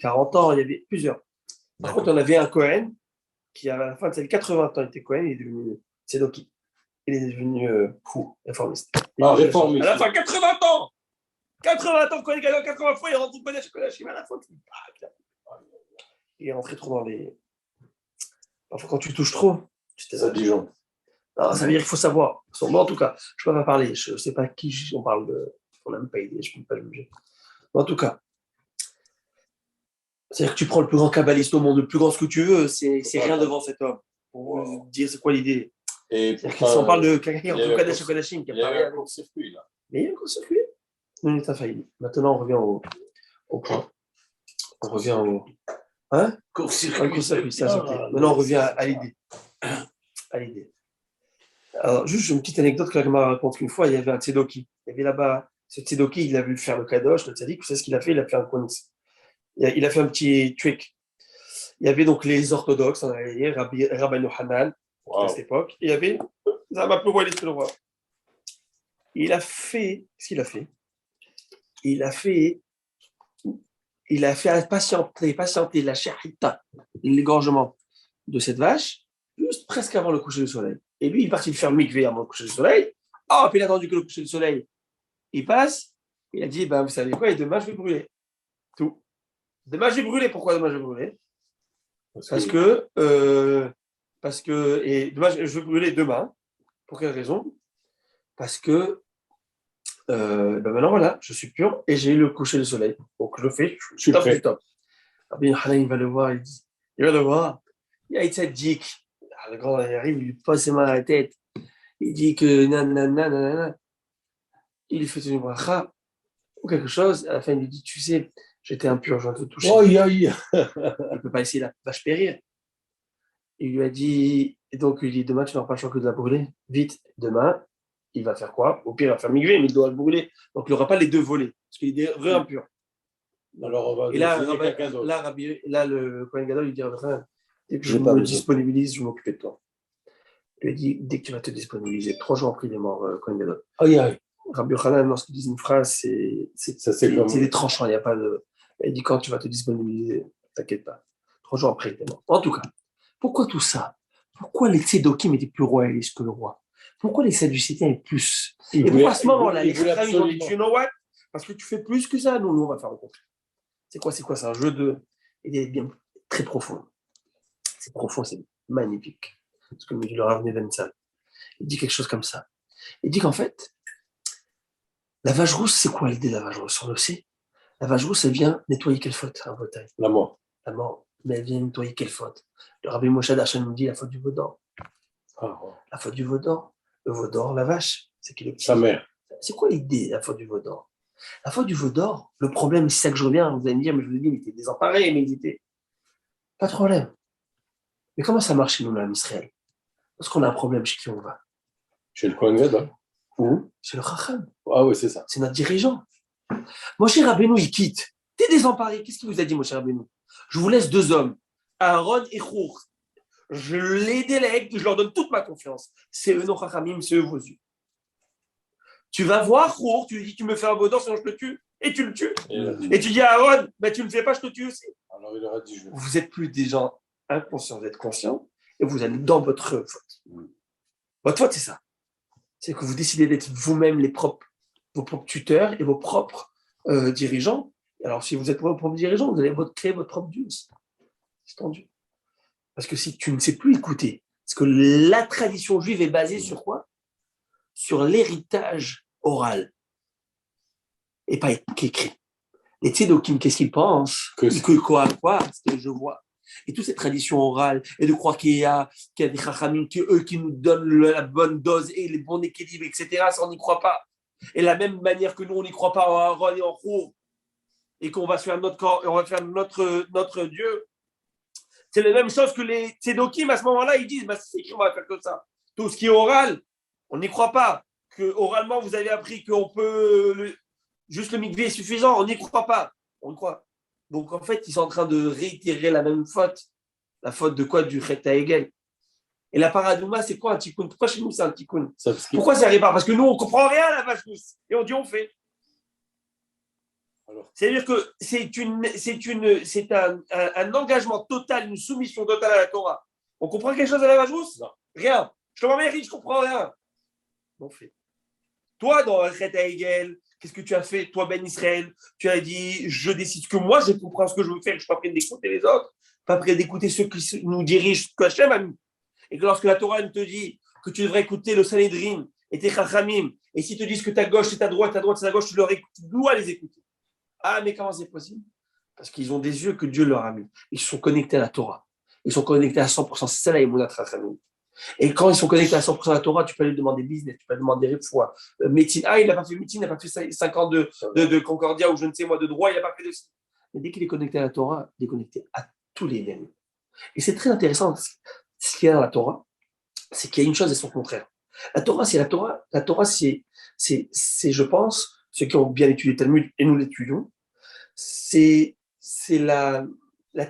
40 ans. Il y avait plusieurs. Par contre, on avait un Cohen qui, à la fin de ses 80 ans, il était Cohen, il est devenu Tzedoki. Il est devenu fou, réformiste. Réformiste. À la fin, 80 ans 80 ans, Cohen Gadol, 80 fois, il rentre au Kodesh, à la fin, il est rentré trop dans les. Parfois, quand tu touches trop, tu t'es Ça Dijon. Non, ça veut dire qu'il faut savoir. Moi, en tout cas, je ne peux pas parler. Je ne sais pas qui on parle de. On n'a même pas idée, je ne peux pas juger. En tout cas, c'est-à-dire que tu prends le plus grand kabbaliste au monde, le plus grand ce que tu veux, c'est rien devant cet homme. Pour dire c'est quoi l'idée. Et Si on parle de quelqu'un qui est en Kodesh Kodashim, qui a il y a parlé un court-circuit, là. Mais il y a un court-circuit. On est infaillible. Maintenant, on revient au point. On revient au. Hein? Court-circuit. Ça, c'est ok. Maintenant, on revient à l'idée. À l'idée. Alors, juste une petite anecdote que la Gemara raconte une fois, il y avait un Tzedoki. Il y avait là-bas, ce Tzedoki, il a vu faire le Kadosh, le Tzadik, vous savez ce qu'il a fait? Il a fait un Kounitz. Il a fait un petit trick. Il y avait donc les orthodoxes, on allait dire, Rabbi Hanan, à cette époque, et il y avait Zama Plouvoili, le roi. Il a fait, ce qu'il a fait, il a fait patienter la shahita, l'égorgement de cette vache, juste presque avant le coucher du soleil. Et lui, il est parti faire le mikvé avant le coucher du soleil. Oh, puis il a attendu que le coucher du soleil, il passe. Il a dit, ben, vous savez quoi, et demain, je vais brûler. Tout. Demain, je vais brûler. Pourquoi demain, je vais brûler? Parce que et demain, je vais brûler demain. Pour quelle raison? Parce que, ben maintenant, voilà, je suis pur et j'ai eu le coucher du soleil. Donc, je le fais, je suis top du top. Rabbi Hanan, il va le voir, il va le voir. Il y a Tzaddik. Le grand, il arrive, il lui pose ses mains à la tête. Il dit que nanana. Il lui fait une bracha ou quelque chose. À la fin, il lui dit, tu sais, j'étais impur, je viens de te toucher. Il ne peut pas essayer la vache périr. Il lui a dit, et donc il dit, demain, tu n'auras pas le choix que de la brûler. Vite, demain, il va faire quoi? Au pire, il va faire migrer, mais il doit le brûler. Donc, il n'aura pas les deux volets, parce qu'il est impur. Alors, on va et là, le Kohen Gadol, il dit, dès que je me disponibilise, je vais m'occuper de toi. Il lui a dit, dès que tu vas te disponibiliser, 3 jours après, il est mort, Kohen Gadol. Rabbi Hanan, lorsqu'il dit une phrase, c'est des tranchants, il n'y a pas de. Il dit, quand tu vas te disponibiliser, t'inquiète pas. 3 jours après, il est mort. En tout cas, pourquoi tout ça? Pourquoi les Tzedokim étaient plus royalistes que le roi? Pourquoi les Sadducéens étaient plus? Et pourquoi à ce moment-là, les Chachamim, ils ont dit, you know what? Parce que tu fais plus que ça, nous, on va faire le contraire. C'est quoi? C'est un jeu de. Il est bien très profond. C'est profond, c'est magnifique. Ce que me dit le Rav Nebenzahl. Il dit quelque chose comme ça. Il dit qu'en fait, la vache rousse, c'est quoi l'idée de la vache rousse? On le sait. La vache rousse, elle vient nettoyer quelle faute, un bataille? La mort. La mort. Mais elle vient nettoyer quelle faute? Le Rabbi Moshe Darshan nous dit la faute du veau d'or. Ah, ouais. La faute du veau d'or. Le veau d'or, la vache, c'est qu'il est petit. Sa mère. C'est quoi l'idée, la faute du veau d'or? La faute du veau d'or, le problème, c'est ça que je reviens, vous allez me dire, mais je vous dis, il était désemparé, mais il était. Pas de problème. Mais comment ça marche chez nous, là, en Israël? Lorsqu'on a un problème, chez qui on va? Chez le Kohen Gadol. Où? Chez le Chacham. Ah oui, c'est ça. C'est notre dirigeant. Moshe Rabbeinu, il quitte. T'es désemparé. Qu'est-ce qu'il vous a dit, Moshe Rabbeinu? Je vous laisse 2 hommes, Aaron et Chour. Je les délègue, je leur donne toute ma confiance. C'est eux nos Chachamim, c'est eux vos yeux. Tu vas voir Chour, tu lui dis, tu me fais un baudor, sinon je te tue. Et tu le tues. Et tu dis à Aaron, ben, tu ne le fais pas, je te tue aussi. Alors il aura dit je. Vous n'êtes plus des gens inconscients, vous êtes conscients et vous allez dans votre faute. Votre faute, c'est ça. C'est que vous décidez d'être vous-même vos propres tuteurs et vos propres dirigeants. Alors, si vous êtes vos propres dirigeants, vous allez créer votre propre Dieu aussi. C'est tendu. Parce que si tu ne sais plus écouter, parce que la tradition juive est basée sur quoi? Sur l'héritage oral et pas écrit. Les tzedokim, qu'est-ce qu'ils pensent? Quoi? Ce que je vois. Et toute cette tradition orale, et de croire qu'il y a des chachamim qui nous donnent la bonne dose et les bons équilibres, etc., ça, on n'y croit pas. Et la même manière que nous, on n'y croit pas en Aaron et en Chour, et qu'on va faire notre Dieu, c'est la même chose que les tzedokim, à ce moment-là, ils disent, bah, c'est écrit, on va faire comme ça. Tout ce qui est oral, on n'y croit pas. Que oralement, vous avez appris qu'on peut... Juste le mikvé est suffisant, on n'y croit pas. On croit. Donc en fait, ils sont en train de réitérer la même faute. La faute de quoi? Du Chet Hegel. Et la paradouma, c'est quoi un tikkun? Pourquoi chez nous c'est un tikkun? Pourquoi ça n'arrive pas? Parce que nous, on ne comprend rien à la vache douce. Et on dit on fait. C'est-à-dire que c'est un engagement total, une soumission totale à la Torah. On comprend quelque chose à la vache douce? Non. Rien. Je te remercie, je ne comprends rien. On fait. Toi, dans le Chet Hegel, qu'est-ce que tu as fait, toi, Ben Israël? Tu as dit, je décide que moi, je comprends ce que je veux faire, je ne suis pas prêt d'écouter les autres, pas prêt d'écouter ceux qui nous dirigent, ce que Hachem a mis. Et que lorsque la Torah te dit que tu devrais écouter le Sanhedrin et tes Chachamim, et s'ils te disent que ta gauche c'est ta droite c'est ta gauche, tu dois les écouter. Ah, mais comment c'est possible? Parce qu'ils ont des yeux que Dieu leur a mis. Ils sont connectés à la Torah. Ils sont connectés à 100%. C'est ça la Emunat Chachamim. Et quand ils sont connectés à 100% à la Torah, tu peux lui demander business, tu peux lui demander refoua, médecine. Ah, il n'a pas fait médecine, il n'a pas fait 5 ans de Concordia ou je ne sais moi de droit, il n'a pas fait de... Mais dès qu'il est connecté à la Torah, il est connecté à tous les mêmes. Et c'est très intéressant. Ce qu'il y a dans la Torah, c'est qu'il y a une chose et son contraire. La Torah, c'est la Torah. La Torah, c'est, je pense, ceux qui ont bien étudié le Talmud, et nous l'étudions, c'est la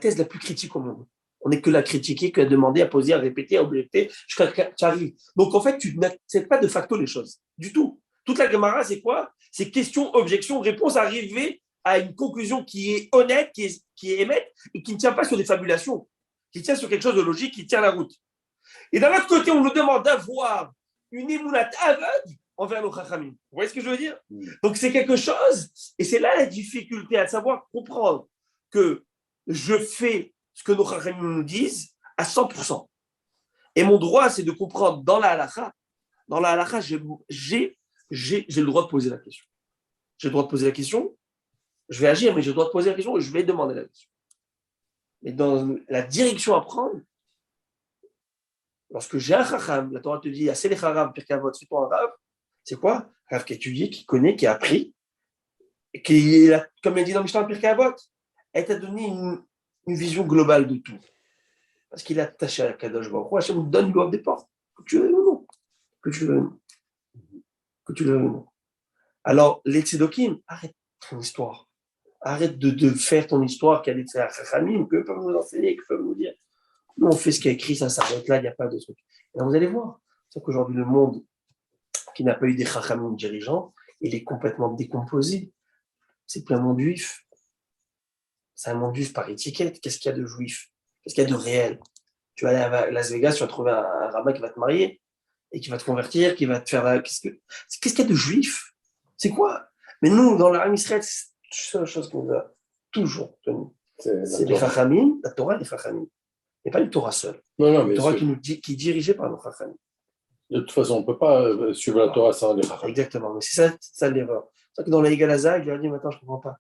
thèse la plus critique au monde. On n'est que là à critiquer, qu'à demander, à poser, à répéter, à objecter, jusqu'à ce que tu arrives. Donc, en fait, tu n'acceptes pas de facto les choses, du tout. Toute la Gemara, c'est quoi? C'est question, objection, réponse, arriver à une conclusion qui est honnête, qui est émette, et qui ne tient pas sur des fabulations, qui tient sur quelque chose de logique, qui tient la route. Et d'un autre côté, on nous demande d'avoir une émounat aveugle envers nos chachamim. Vous voyez ce que je veux dire? Donc, c'est quelque chose, et c'est là la difficulté à savoir comprendre que je fais ce que nos chachamim nous disent à 100%. Et mon droit, c'est de comprendre dans la halakha. Dans la halakha, j'ai le droit de poser la question. J'ai le droit de poser la question, je vais agir, mais j'ai le droit de poser la question et je vais demander la question. Mais dans la direction à prendre, lorsque j'ai un chacham, la Torah te dit, assez les chacham, pirkavot, fais-toi un rave, c'est quoi? Un rave qui a étudié, qui connaît, qui a appris, et qui, comme elle dit dans Mishnah Pirkavot, elle t'a donné une vision globale de tout. Parce qu'il est attaché à la Kadosh Baruch Hu, Hachem nous donne l'ouverture des portes, que tu veux ou non. Que tu veux ou non. Alors, les tzedokim, arrête ton histoire. Arrête de faire ton histoire qui a des chachamim, que peuvent nous enseigner, que peuvent nous dire. Nous, on fait ce qui est écrit, ça s'arrête là, il n'y a pas de truc. Et vous allez voir, c'est qu'aujourd'hui, le monde qui n'a pas eu des chachamim dirigeants, il est complètement décomposé. C'est plein monde juif. C'est un monde juif par étiquette. Qu'est-ce qu'il y a de juif? Qu'est-ce qu'il y a de réel? Tu vas aller à Las Vegas, tu vas trouver un rabbin qui va te marier et qui va te convertir, qui va te faire... Qu'est-ce qu'il y a de juif? C'est quoi? Mais nous, dans l'Arabie Israël, c'est la chose qu'on nous a toujours tenu. C'est les chachamim, la Torah des chachamim. Et pas une Torah seule. Non, mais une Torah qui est dirigée par nos chachamim. De toute façon, on ne peut pas suivre la Torah sans les chachamim. Exactement, mais c'est ça l'erreur. C'est ça que dans la Yigalaza, il lui a dit, maintenant, je ne comprends pas.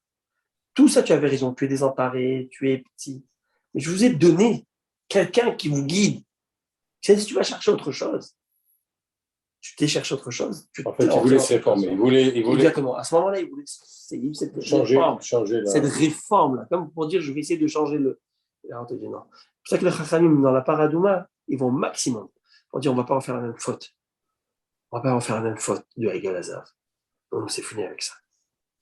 Tout ça, tu avais raison, tu es désemparé, tu es petit. Mais je vous ai donné quelqu'un qui vous guide. Si tu vas chercher autre chose, tu t'es cherché autre chose. En fait, il voulait se réformer. Il voulait Exactement. À ce moment-là, il voulait cette réforme. changer Cette réforme-là, comme pour dire, je vais essayer de changer le. Alors, on te dit non. C'est pour ça que les Chachamim, dans la Paradouma, ils vont au maximum pour dire on ne va pas en faire la même faute. On ne va pas en faire la même faute du Régal Hazav. Donc, c'est fini avec ça.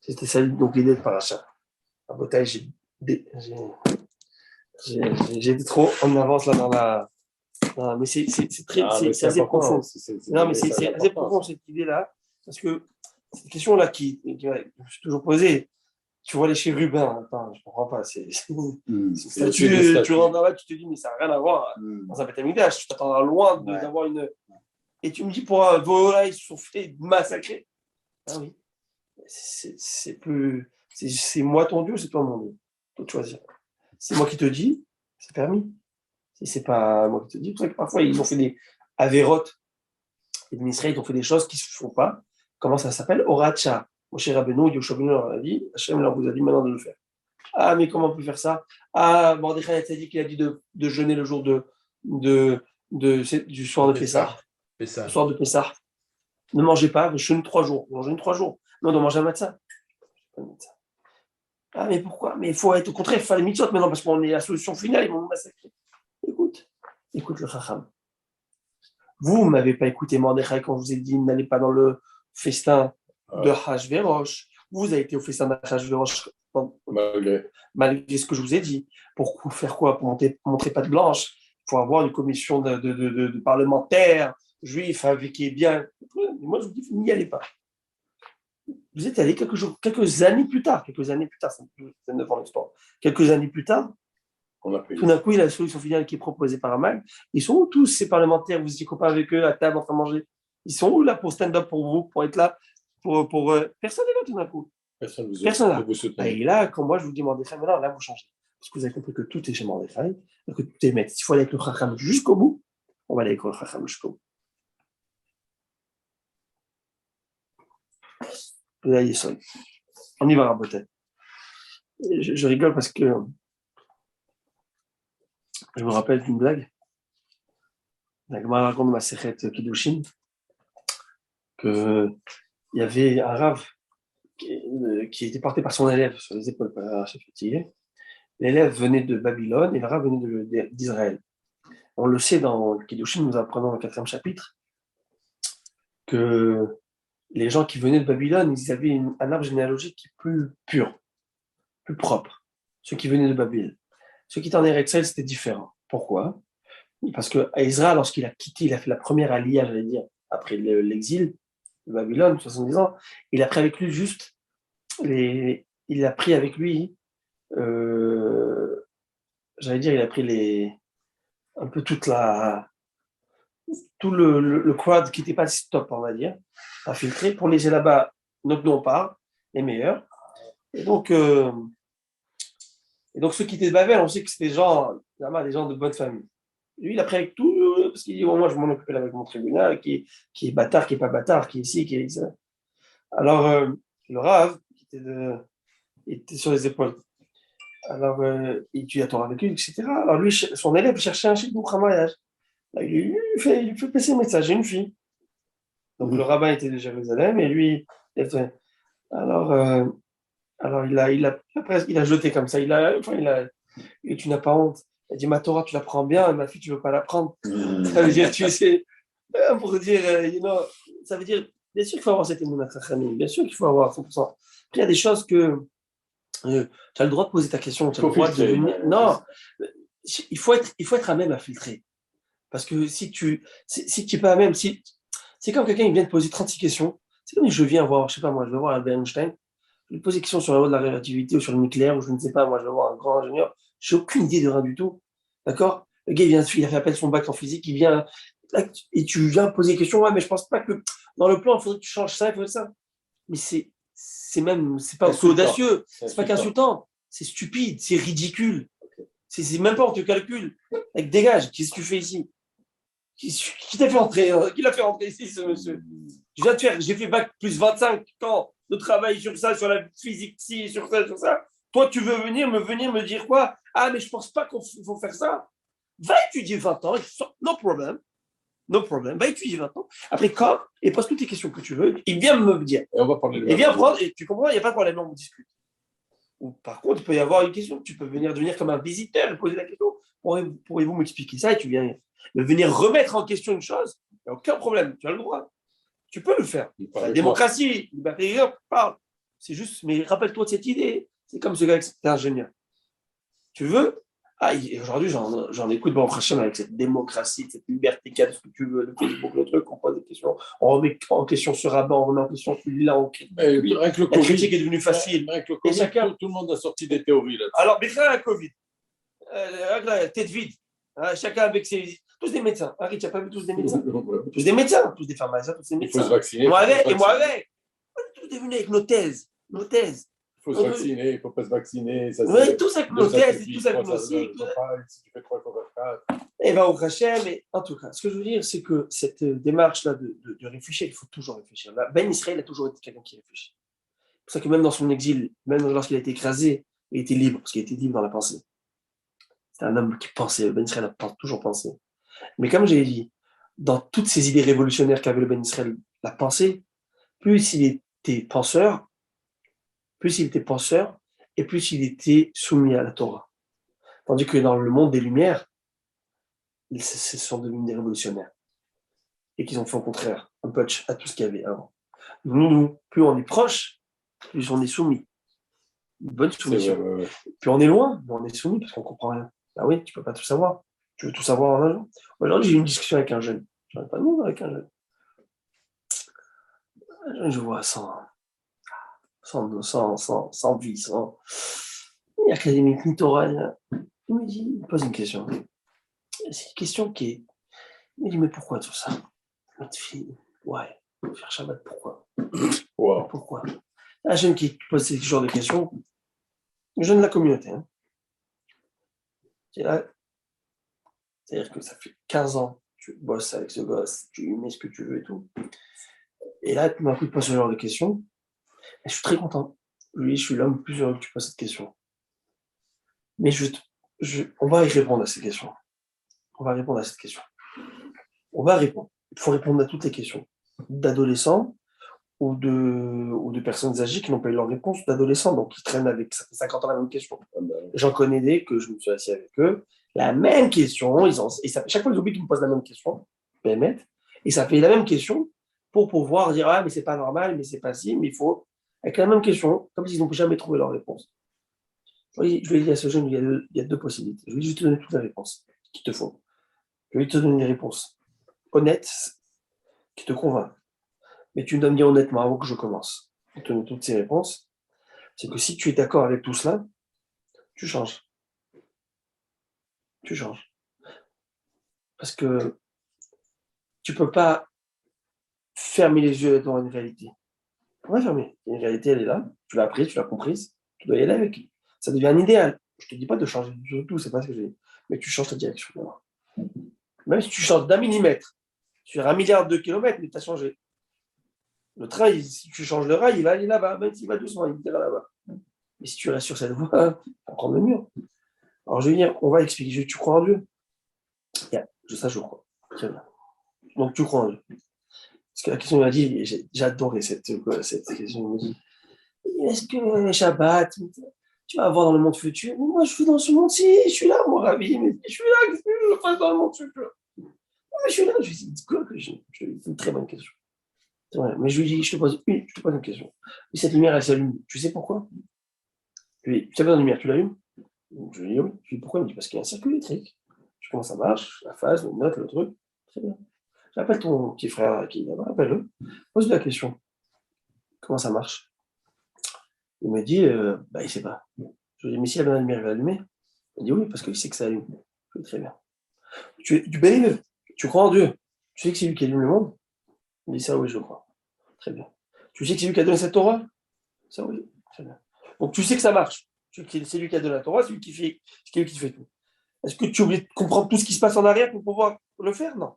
C'était ça, donc l'idée de Paracha. À Botaï, j'ai trop en avance là dans la. Non, mais c'est très, c'est assez profond. Non, mais c'est assez profond cette idée-là, parce que cette question-là qui je me suis toujours posée. Tu vois les chérubins, attends, je ne comprends pas. C'est statue, tu rentres là, tu te dis, mais ça n'a rien à voir dans un Beth Amikdash. Tu t'attends loin d'avoir une. Et tu me dis, pour un voilà, ils se sont fait massacrer. Ah oui. C'est plus. C'est moi ton Dieu, c'est toi mon Dieu. Faut te choisir. C'est moi qui te dis, c'est permis. Si c'est pas moi qui te dis, c'est pour ça que parfois ils ont fait des avérotes. Les Israël, ils ont fait des choses qui ne se font pas. Comment ça s'appelle? Oracha. Moshe Rabbeinu, Yoshua Benu leur a dit, Hachem leur vous a dit maintenant de le faire. Ah, mais comment on peut faire ça? Ah, Mordechai a dit qu'il a dit de jeûner le jour du soir de Pessah. Le soir de Pessah. Ne mangez pas, vous jeûnez 3 jours. Vous jeûnez 3 jours. Non, de manger un matzah. Ah, mais pourquoi? Mais il faut être au contraire, il faut faire les mitzvot maintenant parce qu'on est à la solution finale, ils vont nous massacrer. Écoute le Chacham. Vous ne m'avez pas écouté Mordechai quand je vous ai dit n'allez pas dans le festin de Hachvérosh. Vous avez été au festin de Hachvérosh malgré ce que je vous ai dit. Pour faire quoi? Pour montrer patte blanche. Pour avoir une commission de parlementaires juifs avec qui est bien. Moi, je vous dis, n'y allez pas. Vous êtes allé quelques années plus tard, c'est 9 ans d'histoire. Quelques années plus tard, tout d'un coup, il y a la solution finale qui est proposée par Amal. Ils sont où tous ces parlementaires? Vous étiez copains avec eux à table en train de manger? Ils sont où là pour stand-up pour vous, pour être là Personne n'est là tout d'un coup. Personne là. Et là, quand moi je vous dis Mordechai, maintenant là vous changez. Parce que vous avez compris que tout est chez Mordechai, que tout est maître. S'il faut aller avec le Chacham jusqu'au bout, on va aller avec le Chacham jusqu'au bout. Là, il est seul. On y va, Rabotet. Je rigole parce que je me rappelle d'une blague. La Gemara raconte ma Sechet Kiddushin qu'il y avait un rave qui était porté par son élève sur les épaules par un chef fatigué. L'élève venait de Babylone et le rave venait d'Israël. On le sait dans le Kiddushin, nous apprenons dans le 4e chapitre que les gens qui venaient de Babylone, ils avaient un arbre généalogique qui est plus pur, plus propre. Ceux qui venaient de Babylone. Ceux qui étaient en Eretz Israël, c'était différent. Pourquoi? Parce qu'à Ezra, lorsqu'il a quitté, il a fait la première aliyah, j'allais dire, après l'exil de Babylone, 70 ans, il a pris avec lui il a pris avec lui, j'allais dire, il a pris un peu tout le quad qui n'était pas stop, on va dire, à filtrer pour laisser là-bas, donc nous on part, les meilleurs. Et donc ceux qui étaient de Babel, on sait que c'était des gens de bonne famille. Lui, il a pris avec tout, parce qu'il dit, moi, je m'en occupe avec mon tribunal, qui est bâtard, qui n'est pas bâtard, qui est ici, qui est ici. Alors, le Rav, qui était sur les épaules. Alors, il étudie la Torah avec lui, etc. Alors, lui, son élève cherchait un shidduch à mariage. Il lui fait passer le message, j'ai une fille. Donc, le rabbin était de Jérusalem, et lui, alors il a jeté comme ça, et tu n'as pas honte. Il dit, ma Torah, tu la prends bien, et ma fille, tu ne veux pas la prendre. Ça veut dire, tu sais, pour dire, ça veut dire, bien sûr qu'il faut avoir cette émouna chachamim, bien sûr qu'il faut avoir 100%. Après, il y a des choses que tu as le droit de poser ta question, tu as le droit de venir. Non, il faut être à même à filtrer. Parce que si tu n'es pas à même, c'est comme quelqu'un qui vient te poser 36 questions, c'est comme si je viens voir, je sais pas moi, je vais voir Albert Einstein, je vais poser des questions sur la loi de la relativité ou sur le nucléaire, ou je ne sais pas, moi, je vais voir un grand ingénieur, j'ai aucune idée de rien du tout. D'accord? Le gars, il a fait appel son bac en physique, il vient, et tu viens poser des questions, ouais, mais je pense pas que dans le plan, il faudrait que tu changes ça, il faudrait ça. Mais c'est pas audacieux, c'est pas qu'insultant, c'est stupide, c'est ridicule. C'est même pas, on te calcule. Avec dégage, qu'est-ce que tu fais ici? Qui t'a fait entrer? Qui l'a fait entrer ici, ce monsieur? J'ai fait bac plus 25 ans de travail sur ça, sur la physique, sur ça. Toi, tu veux venir me dire quoi? Ah, mais je ne pense pas qu'il faut faire ça. Va étudier 20 ans, no problem. No problem. Va étudier 20 ans. Après, quand, et pose toutes les questions que tu veux, il vient me dire. Et on va parler de Et viens prendre, et tu comprends, il n'y a pas de problème, on discute. Ou par contre, il peut y avoir une question, tu peux devenir comme un visiteur et poser la question. Pourriez-vous m'expliquer ça? Et tu viens venir remettre en question une chose, il n'y a aucun problème, tu as le droit. Tu peux le faire. La démocratie, liberté, parle. C'est juste, mais rappelle-toi de cette idée. C'est comme ce gars qui est ingénieur. Tu veux? Et aujourd'hui, j'en écoute bon Hachem avec cette démocratie, cette liberté qu'il y a de ce que tu veux, le Facebook, le truc, on pose des questions, on remet en question ce rabat, on remet en question celui-là, on critique. La critique est devenue facile. Avec le COVID, tout le monde a sorti des théories là-dessus. Alors, mais un Covid, tête vide, chacun avec ses. Tous des médecins. Harry, tu n'as pas vu tous des médecins? Tous des médecins, tous des pharmaciens, tous des médecins. Il faut se vacciner. Moi avec. On est tous devenus avec nos thèses. Il faut se vacciner, il ne faut pas se vacciner. Oui, tous avec nos thèses, tous avec nos cycles. Si tu fais 3, il faut faire 4. Et bien, au Hachem, mais en tout cas, ce que je veux dire, c'est que cette démarche-là de réfléchir, il faut toujours réfléchir. Ben Israël a toujours été quelqu'un qui réfléchit. C'est pour ça que même dans son exil, même lorsqu'il a été écrasé, il était libre, parce qu'il était libre dans la pensée. C'était un homme qui pensait, Ben Israël a toujours pensé. Mais comme j'ai dit, dans toutes ces idées révolutionnaires qu'avait le Ben Israël, la pensée, plus il était penseur, et plus il était soumis à la Torah. Tandis que dans le monde des Lumières, ils se sont devenus des révolutionnaires. Et qu'ils ont fait au contraire, un punch à tout ce qu'il y avait avant. Nous, plus on est proche, plus on est soumis. Une bonne soumission. Ouais. Plus on est loin, mais on est soumis parce qu'on ne comprend rien. Ah oui, tu ne peux pas tout savoir. Tu veux tout savoir en un jour. Aujourd'hui, j'ai eu une discussion avec un jeune. Je n'en ai pas de nom avec un jeune. Un jeune, je vois sans vie, sans ni académique, ni Torah. Il me dit, il pose une question. C'est une question qui est. Il me dit, mais pourquoi tout ça? Notre fille, ouais, faire Shabbat, pourquoi? Wow. Pourquoi? Un jeune qui pose ce genre de questions, un jeune de la communauté. Hein. C'est-à-dire que ça fait 15 ans que tu bosses avec ce gosse, tu lui mets ce que tu veux et tout. Et là, tu m'as pris de poser ce genre de questions. Et je suis très content. Oui, je suis l'homme le plus heureux que tu poses cette question. Mais on va y répondre à ces questions. On va répondre à cette question. On va répondre. Il faut répondre à toutes les questions. D'adolescents ou de personnes âgées qui n'ont pas eu leur réponse, d'adolescents, donc qui traînent avec 50 ans la même question. J'en connais des que je me suis assis avec eux. La même question, chaque fois ils oublient qu'ils me posent la même question, et ça fait la même question pour pouvoir dire ah mais c'est pas normal, mais c'est pas si, mais il faut avec la même question, comme s'ils n'ont jamais trouvé leur réponse. Je lui ai dit à ce jeune, il y a deux possibilités. Je vais te donner toutes les réponses qu'il te faut. Je vais te donner des réponses honnêtes qui te convainquent. Mais tu me dois me dire honnêtement avant que je commence. Je te donne toutes ces réponses. C'est que si tu es d'accord avec tout cela, tu changes. Tu changes. Parce que tu ne peux pas fermer les yeux devant une réalité. Tu peux pas fermer. Une réalité, elle est là. Tu l'as apprise, tu l'as comprise. Tu dois y aller avec. Ça devient un idéal. Je ne te dis pas de changer du tout, c'est pas ce que j'ai dit. Mais tu changes ta direction. Même si tu changes d'1 millimètre sur 1 milliard de kilomètres, mais tu as changé. Le train, si tu changes le rail, il va aller là-bas. Même s'il va doucement, il ira là-bas. Mais si tu restes sur cette voie, tu vas prendre le mur. Alors je vais dire, on va expliquer. Tu crois en Dieu? Ça, je crois. Très bien. Donc tu crois en Dieu. Parce que la question m'a dit, j'ai adoré cette question. Il m'a dit, est-ce que Shabbat, tu vas avoir dans le monde futur? Mais moi, je suis dans ce monde-ci, je suis là, moi, Ravi, mais je suis là, qu'est-ce que je fais dans le monde futur? Mais je suis là, je lui dis, quoi que c'est une très bonne question. C'est vrai, mais je lui dis, je te pose une question. Et cette lumière, elle s'allume. Tu sais pourquoi? Je lui dis, tu as besoin de lumière, tu l'allumes? Je lui dis, oui. Je lui dis, pourquoi? Il me dit, parce qu'il y a un circuit électrique. Je sais comment ça marche, la phase, le note, le truc. Très bien. J'appelle ton petit frère qui est là-bas, appelle-le. Pose-lui la question. Comment ça marche? Il me dit, il ne sait pas. Je lui dis, mais si la bonne lumière, il va allumer? Il me dit, oui, parce qu'il sait que ça allume. Je dis, très bien. Tu believe, tu crois en Dieu. Tu sais que c'est lui qui allume le monde? Il me dit, ça, oui, je crois. Très bien. Tu sais que c'est lui qui a donné cette Torah? Ça, oui. Très bien. Donc, tu sais que ça marche. C'est lui qui a donné la Torah, c'est lui qui fait tout. Est-ce que tu oublies de comprendre tout ce qui se passe en arrière pour pouvoir le faire? Non.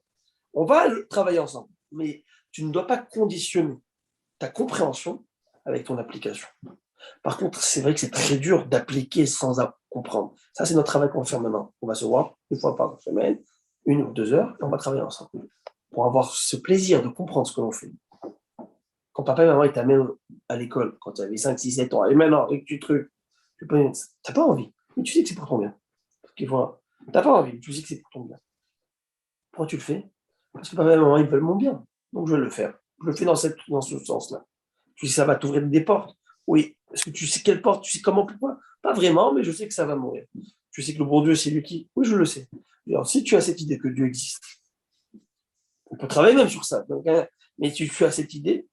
On va travailler ensemble. Mais tu ne dois pas conditionner ta compréhension avec ton application. Par contre, c'est vrai que c'est très dur d'appliquer sans comprendre. Ça, c'est notre travail qu'on va faire maintenant. On va se voir une fois par semaine, 1 ou 2 heures, et on va travailler ensemble pour avoir ce plaisir de comprendre ce que l'on fait. Quand papa et maman ils t'amènent à l'école, quand tu avais 5, 6, 7 ans, et maintenant, avec du truc, tu n'as pas envie, mais tu sais que c'est pour ton bien. Tu n'as pas envie, tu sais que c'est pour ton bien. Pourquoi tu le fais? Parce que papa et maman, ils veulent mon bien. Donc, je vais le faire. Je le fais dans ce sens-là. Tu sais, ça va t'ouvrir des portes. Oui. Est-ce que tu sais quelle porte? Tu sais comment, pourquoi? Pas vraiment, mais je sais que ça va mourir. Tu sais que le bon Dieu, c'est lui qui... Oui, je le sais. Alors, si tu as cette idée que Dieu existe, on peut travailler même sur ça. Donc, mais tu as cette idée,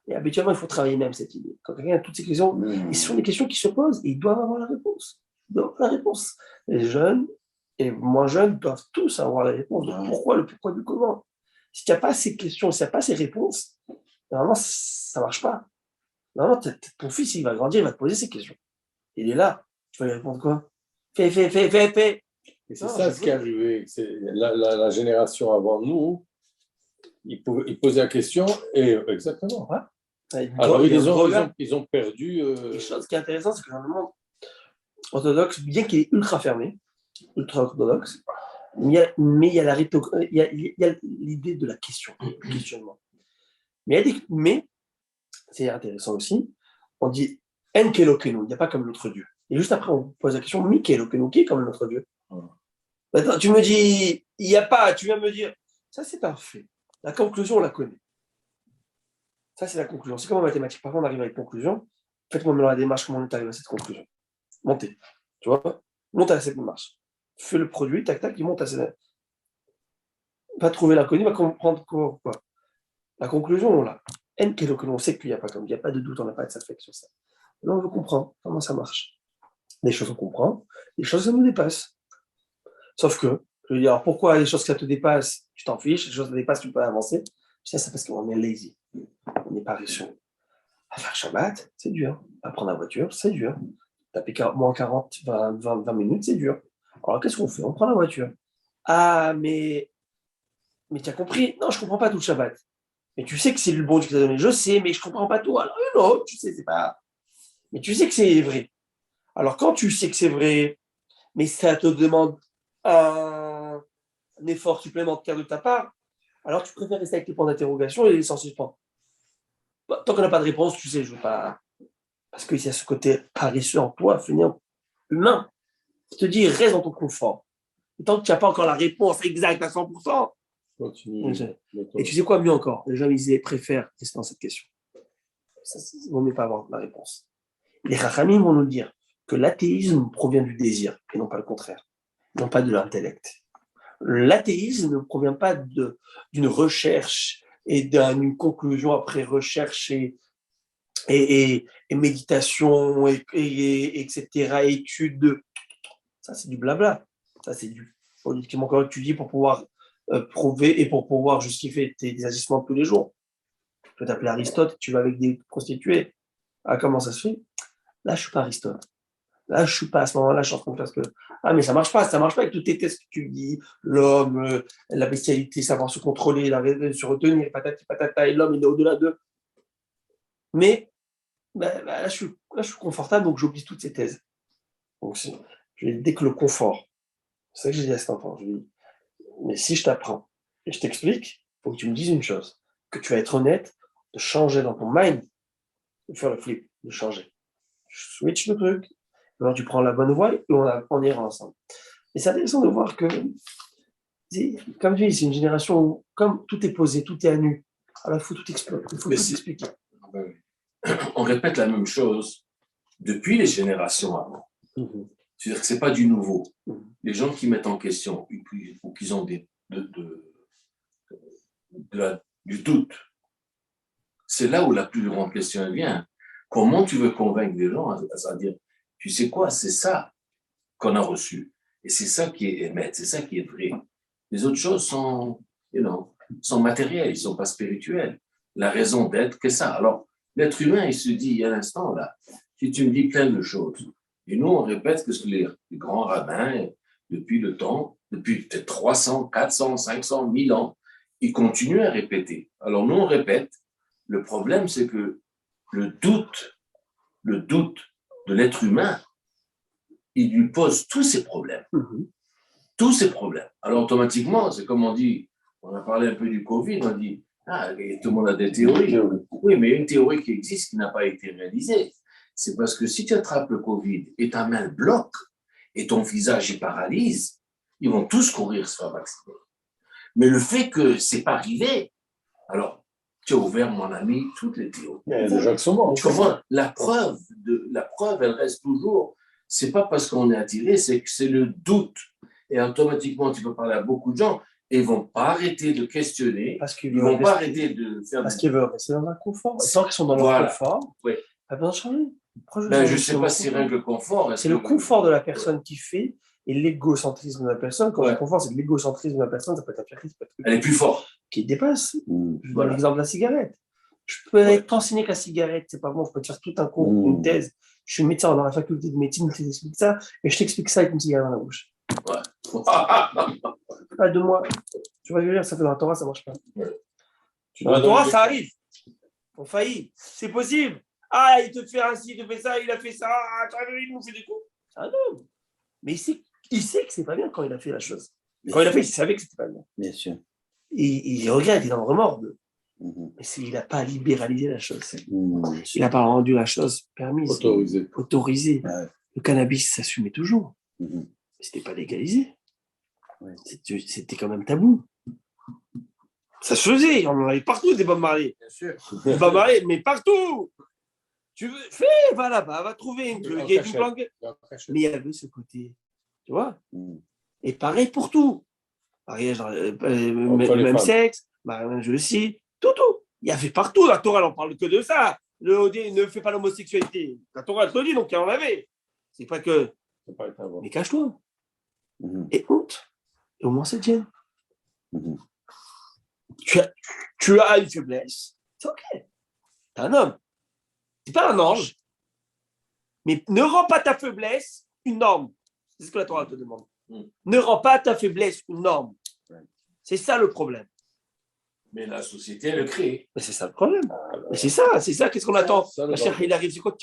et habituellement, il faut travailler même cette idée. Quand quelqu'un a toutes ces questions, et ce sont des questions qui se posent, et ils doivent avoir la réponse. Ils doivent avoir la réponse. Les jeunes et moins jeunes doivent tous avoir la réponse de pourquoi, le pourquoi du comment. Si tu n'as pas ces questions, si tu n'as pas ces réponses, normalement, ça ne marche pas. Normalement, ton fils, il va grandir, il va te poser ces questions. Il est là. Tu vas lui répondre quoi? Fais. Et c'est ça ce qui est arrivé. C'est la génération avant nous, ils posaient la question et exactement. Ouais. Alors, ils ont perdu. Une chose qui est intéressante, c'est que le monde orthodoxe, bien qu'il est ultra fermé, ultra orthodoxe, mais il y a il y a l'idée de la question, du questionnement. Mais c'est intéressant aussi, on dit En Kelokenu, il n'y a pas comme notre Dieu. Et juste après, on pose la question Mi Kelokenu, qui est comme notre Dieu? Maintenant, tu me dis, il n'y a pas, tu viens me dire, ça c'est un fait. La conclusion, on la connaît. Ça, c'est la conclusion. C'est comme en mathématiques. Parfois, on arrive à une conclusion. Faites-moi maintenant la démarche, comment on est arrivé à cette conclusion. Montez. Tu vois? Monte à cette démarche. Fais le produit, tac, tac, il monte à cette. Va trouver l'inconnu, va comprendre quoi. La conclusion, on l'a. On sait qu'il n'y a pas comme, il n'y a pas de doute, on n'a pas de satisfaction sur ça. Là, on veut comprendre comment ça marche. Des choses, on comprend. Des choses, ça nous dépasse. Sauf que, je veux dire, alors pourquoi les choses qui ça te dépassent, tu t'en fiches, les choses qui te dépassent, tu peux avancer. Ça, c'est parce qu'on est lazy. On est paresseux. À faire Shabbat, c'est dur. À prendre la voiture, c'est dur. Taper moins 40, 20 minutes, c'est dur. Alors, qu'est-ce qu'on fait? On prend la voiture. Ah, mais tu as compris? Non, je ne comprends pas tout le Shabbat. Mais tu sais que c'est le bon Dieu qui t'a donné. Je sais, mais je ne comprends pas tout. Alors, non, tu sais, c'est pas. Mais tu sais que c'est vrai. Alors, quand tu sais que c'est vrai, mais ça te demande un effort supplémentaire de ta part, alors tu préfères rester avec tes points d'interrogation et les sans suspens. Tant qu'on n'a pas de réponse, tu sais, je ne veux pas. Parce qu'il y a ce côté paresseux en toi, finir humain. Je te dis, reste dans ton confort. Et tant que tu n'as pas encore la réponse exacte à 100%, continue. Et tu sais quoi, mieux encore, les gens ils préfèrent rester dans cette question. Ça, il vaut mieux pas avoir la réponse. Les Rachamim vont nous dire que l'athéisme provient du désir, et non pas le contraire, non pas de l'intellect. L'athéisme ne provient pas d'une recherche et d'une conclusion après recherche et méditation, etc., études. Ça, c'est du blabla. Ça, c'est du politiquement correct, tu dis, pour pouvoir prouver et pour pouvoir justifier tes agissements tous les jours. Tu peux t'appeler Aristote, tu vas avec des prostituées. Ah, comment ça se fait? Là, je ne suis pas Aristote. Là, je ne suis pas à ce moment-là, je suis en train de faire ce que. Ah, mais ça ne marche pas avec tous tes tests que tu dis, l'homme, la bestialité, savoir se contrôler, se retenir, patati patata, et l'homme, il est au-delà d'eux. Mais là, je suis confortable, donc j'oublie toutes ces thèses. Donc, dès que le confort, c'est ça que j'ai dit à cet enfant, je lui dis, mais si je t'apprends et je t'explique, il faut que tu me dises une chose, que tu vas être honnête, de changer dans ton mind, de faire le flip, de changer. Je switch le truc, alors tu prends la bonne voie et on ira ensemble. Et c'est intéressant de voir que, comme tu dis, c'est une génération où, comme tout est posé, tout est à nu, alors il faut tout expliquer. On répète la même chose depuis les générations avant. C'est-à-dire que ce n'est pas du nouveau. Les gens qui mettent en question ou qui ont du doute, c'est là où la plus grande question vient. Comment tu veux convaincre les gens à dire, tu sais quoi, c'est ça qu'on a reçu. Et c'est ça qui est émettre, c'est ça qui est vrai. Les autres choses sont matérielles, ils ne sont pas spirituelles. La raison d'être, que ça. Alors, l'être humain, il se dit, à l'instant, là, si tu me dis plein de choses, et nous, on répète que ce que les grands rabbins, depuis le temps, depuis peut-être 300, 400, 500, 1000 ans, ils continuent à répéter. Alors, nous, on répète. Le problème, c'est que le doute de l'être humain, il lui pose tous ses problèmes. Tous ces problèmes. Alors, automatiquement, c'est comme on dit, on a parlé un peu du Covid, on dit, ah, tout le monde a des théories. Oui, mais une théorie qui existe, qui n'a pas été réalisée, c'est parce que si tu attrapes le Covid et ta main bloque et ton visage y paralyse, ils vont tous courir se faire vacciner. Mais le fait que ce n'est pas arrivé, alors, tu as ouvert, mon ami, toutes les théories. Il y a des gens qui sont morts. Tu comprends? La preuve, elle reste toujours. Ce n'est pas parce qu'on est attiré, c'est que c'est le doute. Et automatiquement, tu peux parler à beaucoup de gens et ils ne vont pas arrêter de questionner. Ils ne vont pas arrêter de faire. Parce qu'ils veulent rester dans un confort. Tant qu'ils sont dans leur confort, pas besoin de changer. Je ne sais pas si rien que le confort. C'est le confort de la personne qui fait et l'égocentrisme de la personne. Quand le confort, c'est l'égocentrisme de la personne, ça peut être un pire. Elle est plus forte. Qui dépasse. Je donne l'exemple de la cigarette. Je peux t'enseigner que la cigarette, c'est pas bon. Je peux te faire tout un cours, une thèse. Je suis médecin dans la faculté de médecine, je t'explique ça, et je t'explique ça avec une cigarette dans la bouche. Pas 2 mois. Tu vois, je veux dire, ça fait dans la Torah, ça marche pas. Dans la Torah, ça arrive. On faillit. C'est possible. Ah, il te fait ainsi, il te fait ça, il a fait ça. Il nous fait des coups. C'est un homme. Mais il sait que c'est pas bien quand il a fait la chose. Quand il a fait, il savait que c'était pas bien. Bien sûr. Il regrette, il est dans le remords. Mais il n'a pas libéralisé la chose. Il n'a pas rendu la chose permise. Autorisé. Ouais. Le cannabis s'assumait toujours. Mais ce n'était pas légalisé. Ouais. C'était quand même tabou. Ça se faisait. On en avait partout des Bob Marley. Bien sûr. Des Bob Marley, mais partout. Tu veux, fais, va là-bas, va trouver un truc. Mais il y avait ce côté. Tu vois? Et pareil pour tout. Pareil, genre, même sexe, je le cite. Tout. Il y avait partout. La Torah, on parle que de ça. Ne fais pas l'homosexualité. La Torah, elle te le dit, donc il y en avait. C'est pas que. Mais cache-toi. Et honte. Et au moins, ça te gêne. Tu as une faiblesse. C'est OK. T'es un homme. T'es pas un ange. Mais ne rends pas ta faiblesse une norme. C'est ce que la Torah te demande. Ne rends pas ta faiblesse une norme. C'est ça le problème. Mais la société, elle le crée. Mais c'est ça le problème. Mais c'est ça. Qu'est-ce qu'on attend? Il arrive, c'est quoi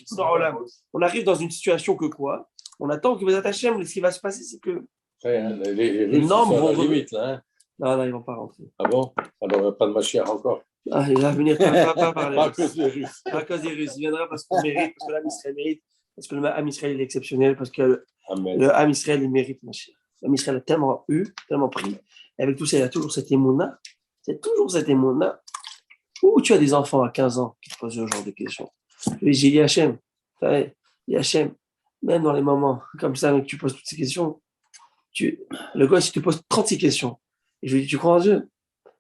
on arrive dans une situation que quoi? On attend que vous attachez, mais ce qui va se passer, c'est que les normes vont limite là. Non, ils ne vont pas rentrer. Ah bon? Alors, il n'y a pas de Mashiach encore. Il va venir pas par les Russes. Pas à cause des Russes. Pas à cause des Russes. Il viendra parce qu'on mérite, parce que l'âme Israël mérite, parce que le âme Israël est exceptionnel, parce que le âme Israël, il mérite Mashiach. L'âme Israël a tellement pris. Et avec tout ça, il y a toujours cette émouna. C'est toujours cette émouna où tu as des enfants à 15 ans qui te posent ce genre de questions. J'ai dit Hachem, même dans les moments comme ça, que tu poses toutes ces questions, le gosse, il te pose 36 questions. Et je lui dis, tu crois en Dieu?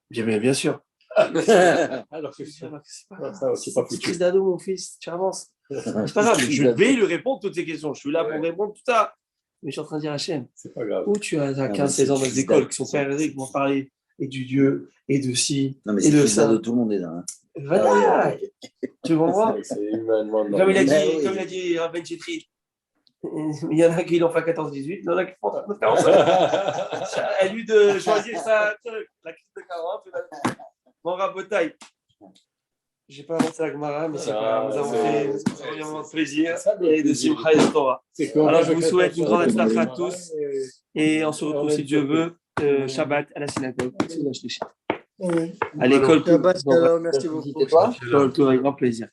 Je dis, bien sûr. Alors que c'est pas foutu. Fils d'ado, mon fils, tu avances. C'est pas grave, je vais lui répondre toutes ces questions. Je suis là pour répondre tout ça. Mais je suis en train de dire Hachem, c'est pas grave. Où tu as 15-16 ans dans les écoles qui sont perdus, qui vont parler et du Dieu et de ci non, mais et de ça. De tout le monde est là. Hein. Voilà. Tu comprends? C'est humainement. Comme il a dit Rabben Chetri, il y en a qui l'ont fait à 14-18, il y en a qui font 39-45. À lui de choisir la crise de 40. Mon rabotaille. Je n'ai pas avancé la Gemara, mais c'est pas nous avons fait vraiment de plaisir et de Simcha et de Torah. Alors je vous souhaite une grande atzlacha à tous et on se retrouve si Dieu veut Shabbat à la synagogue. À l'école. Shabbat, merci beaucoup. Avec grand plaisir.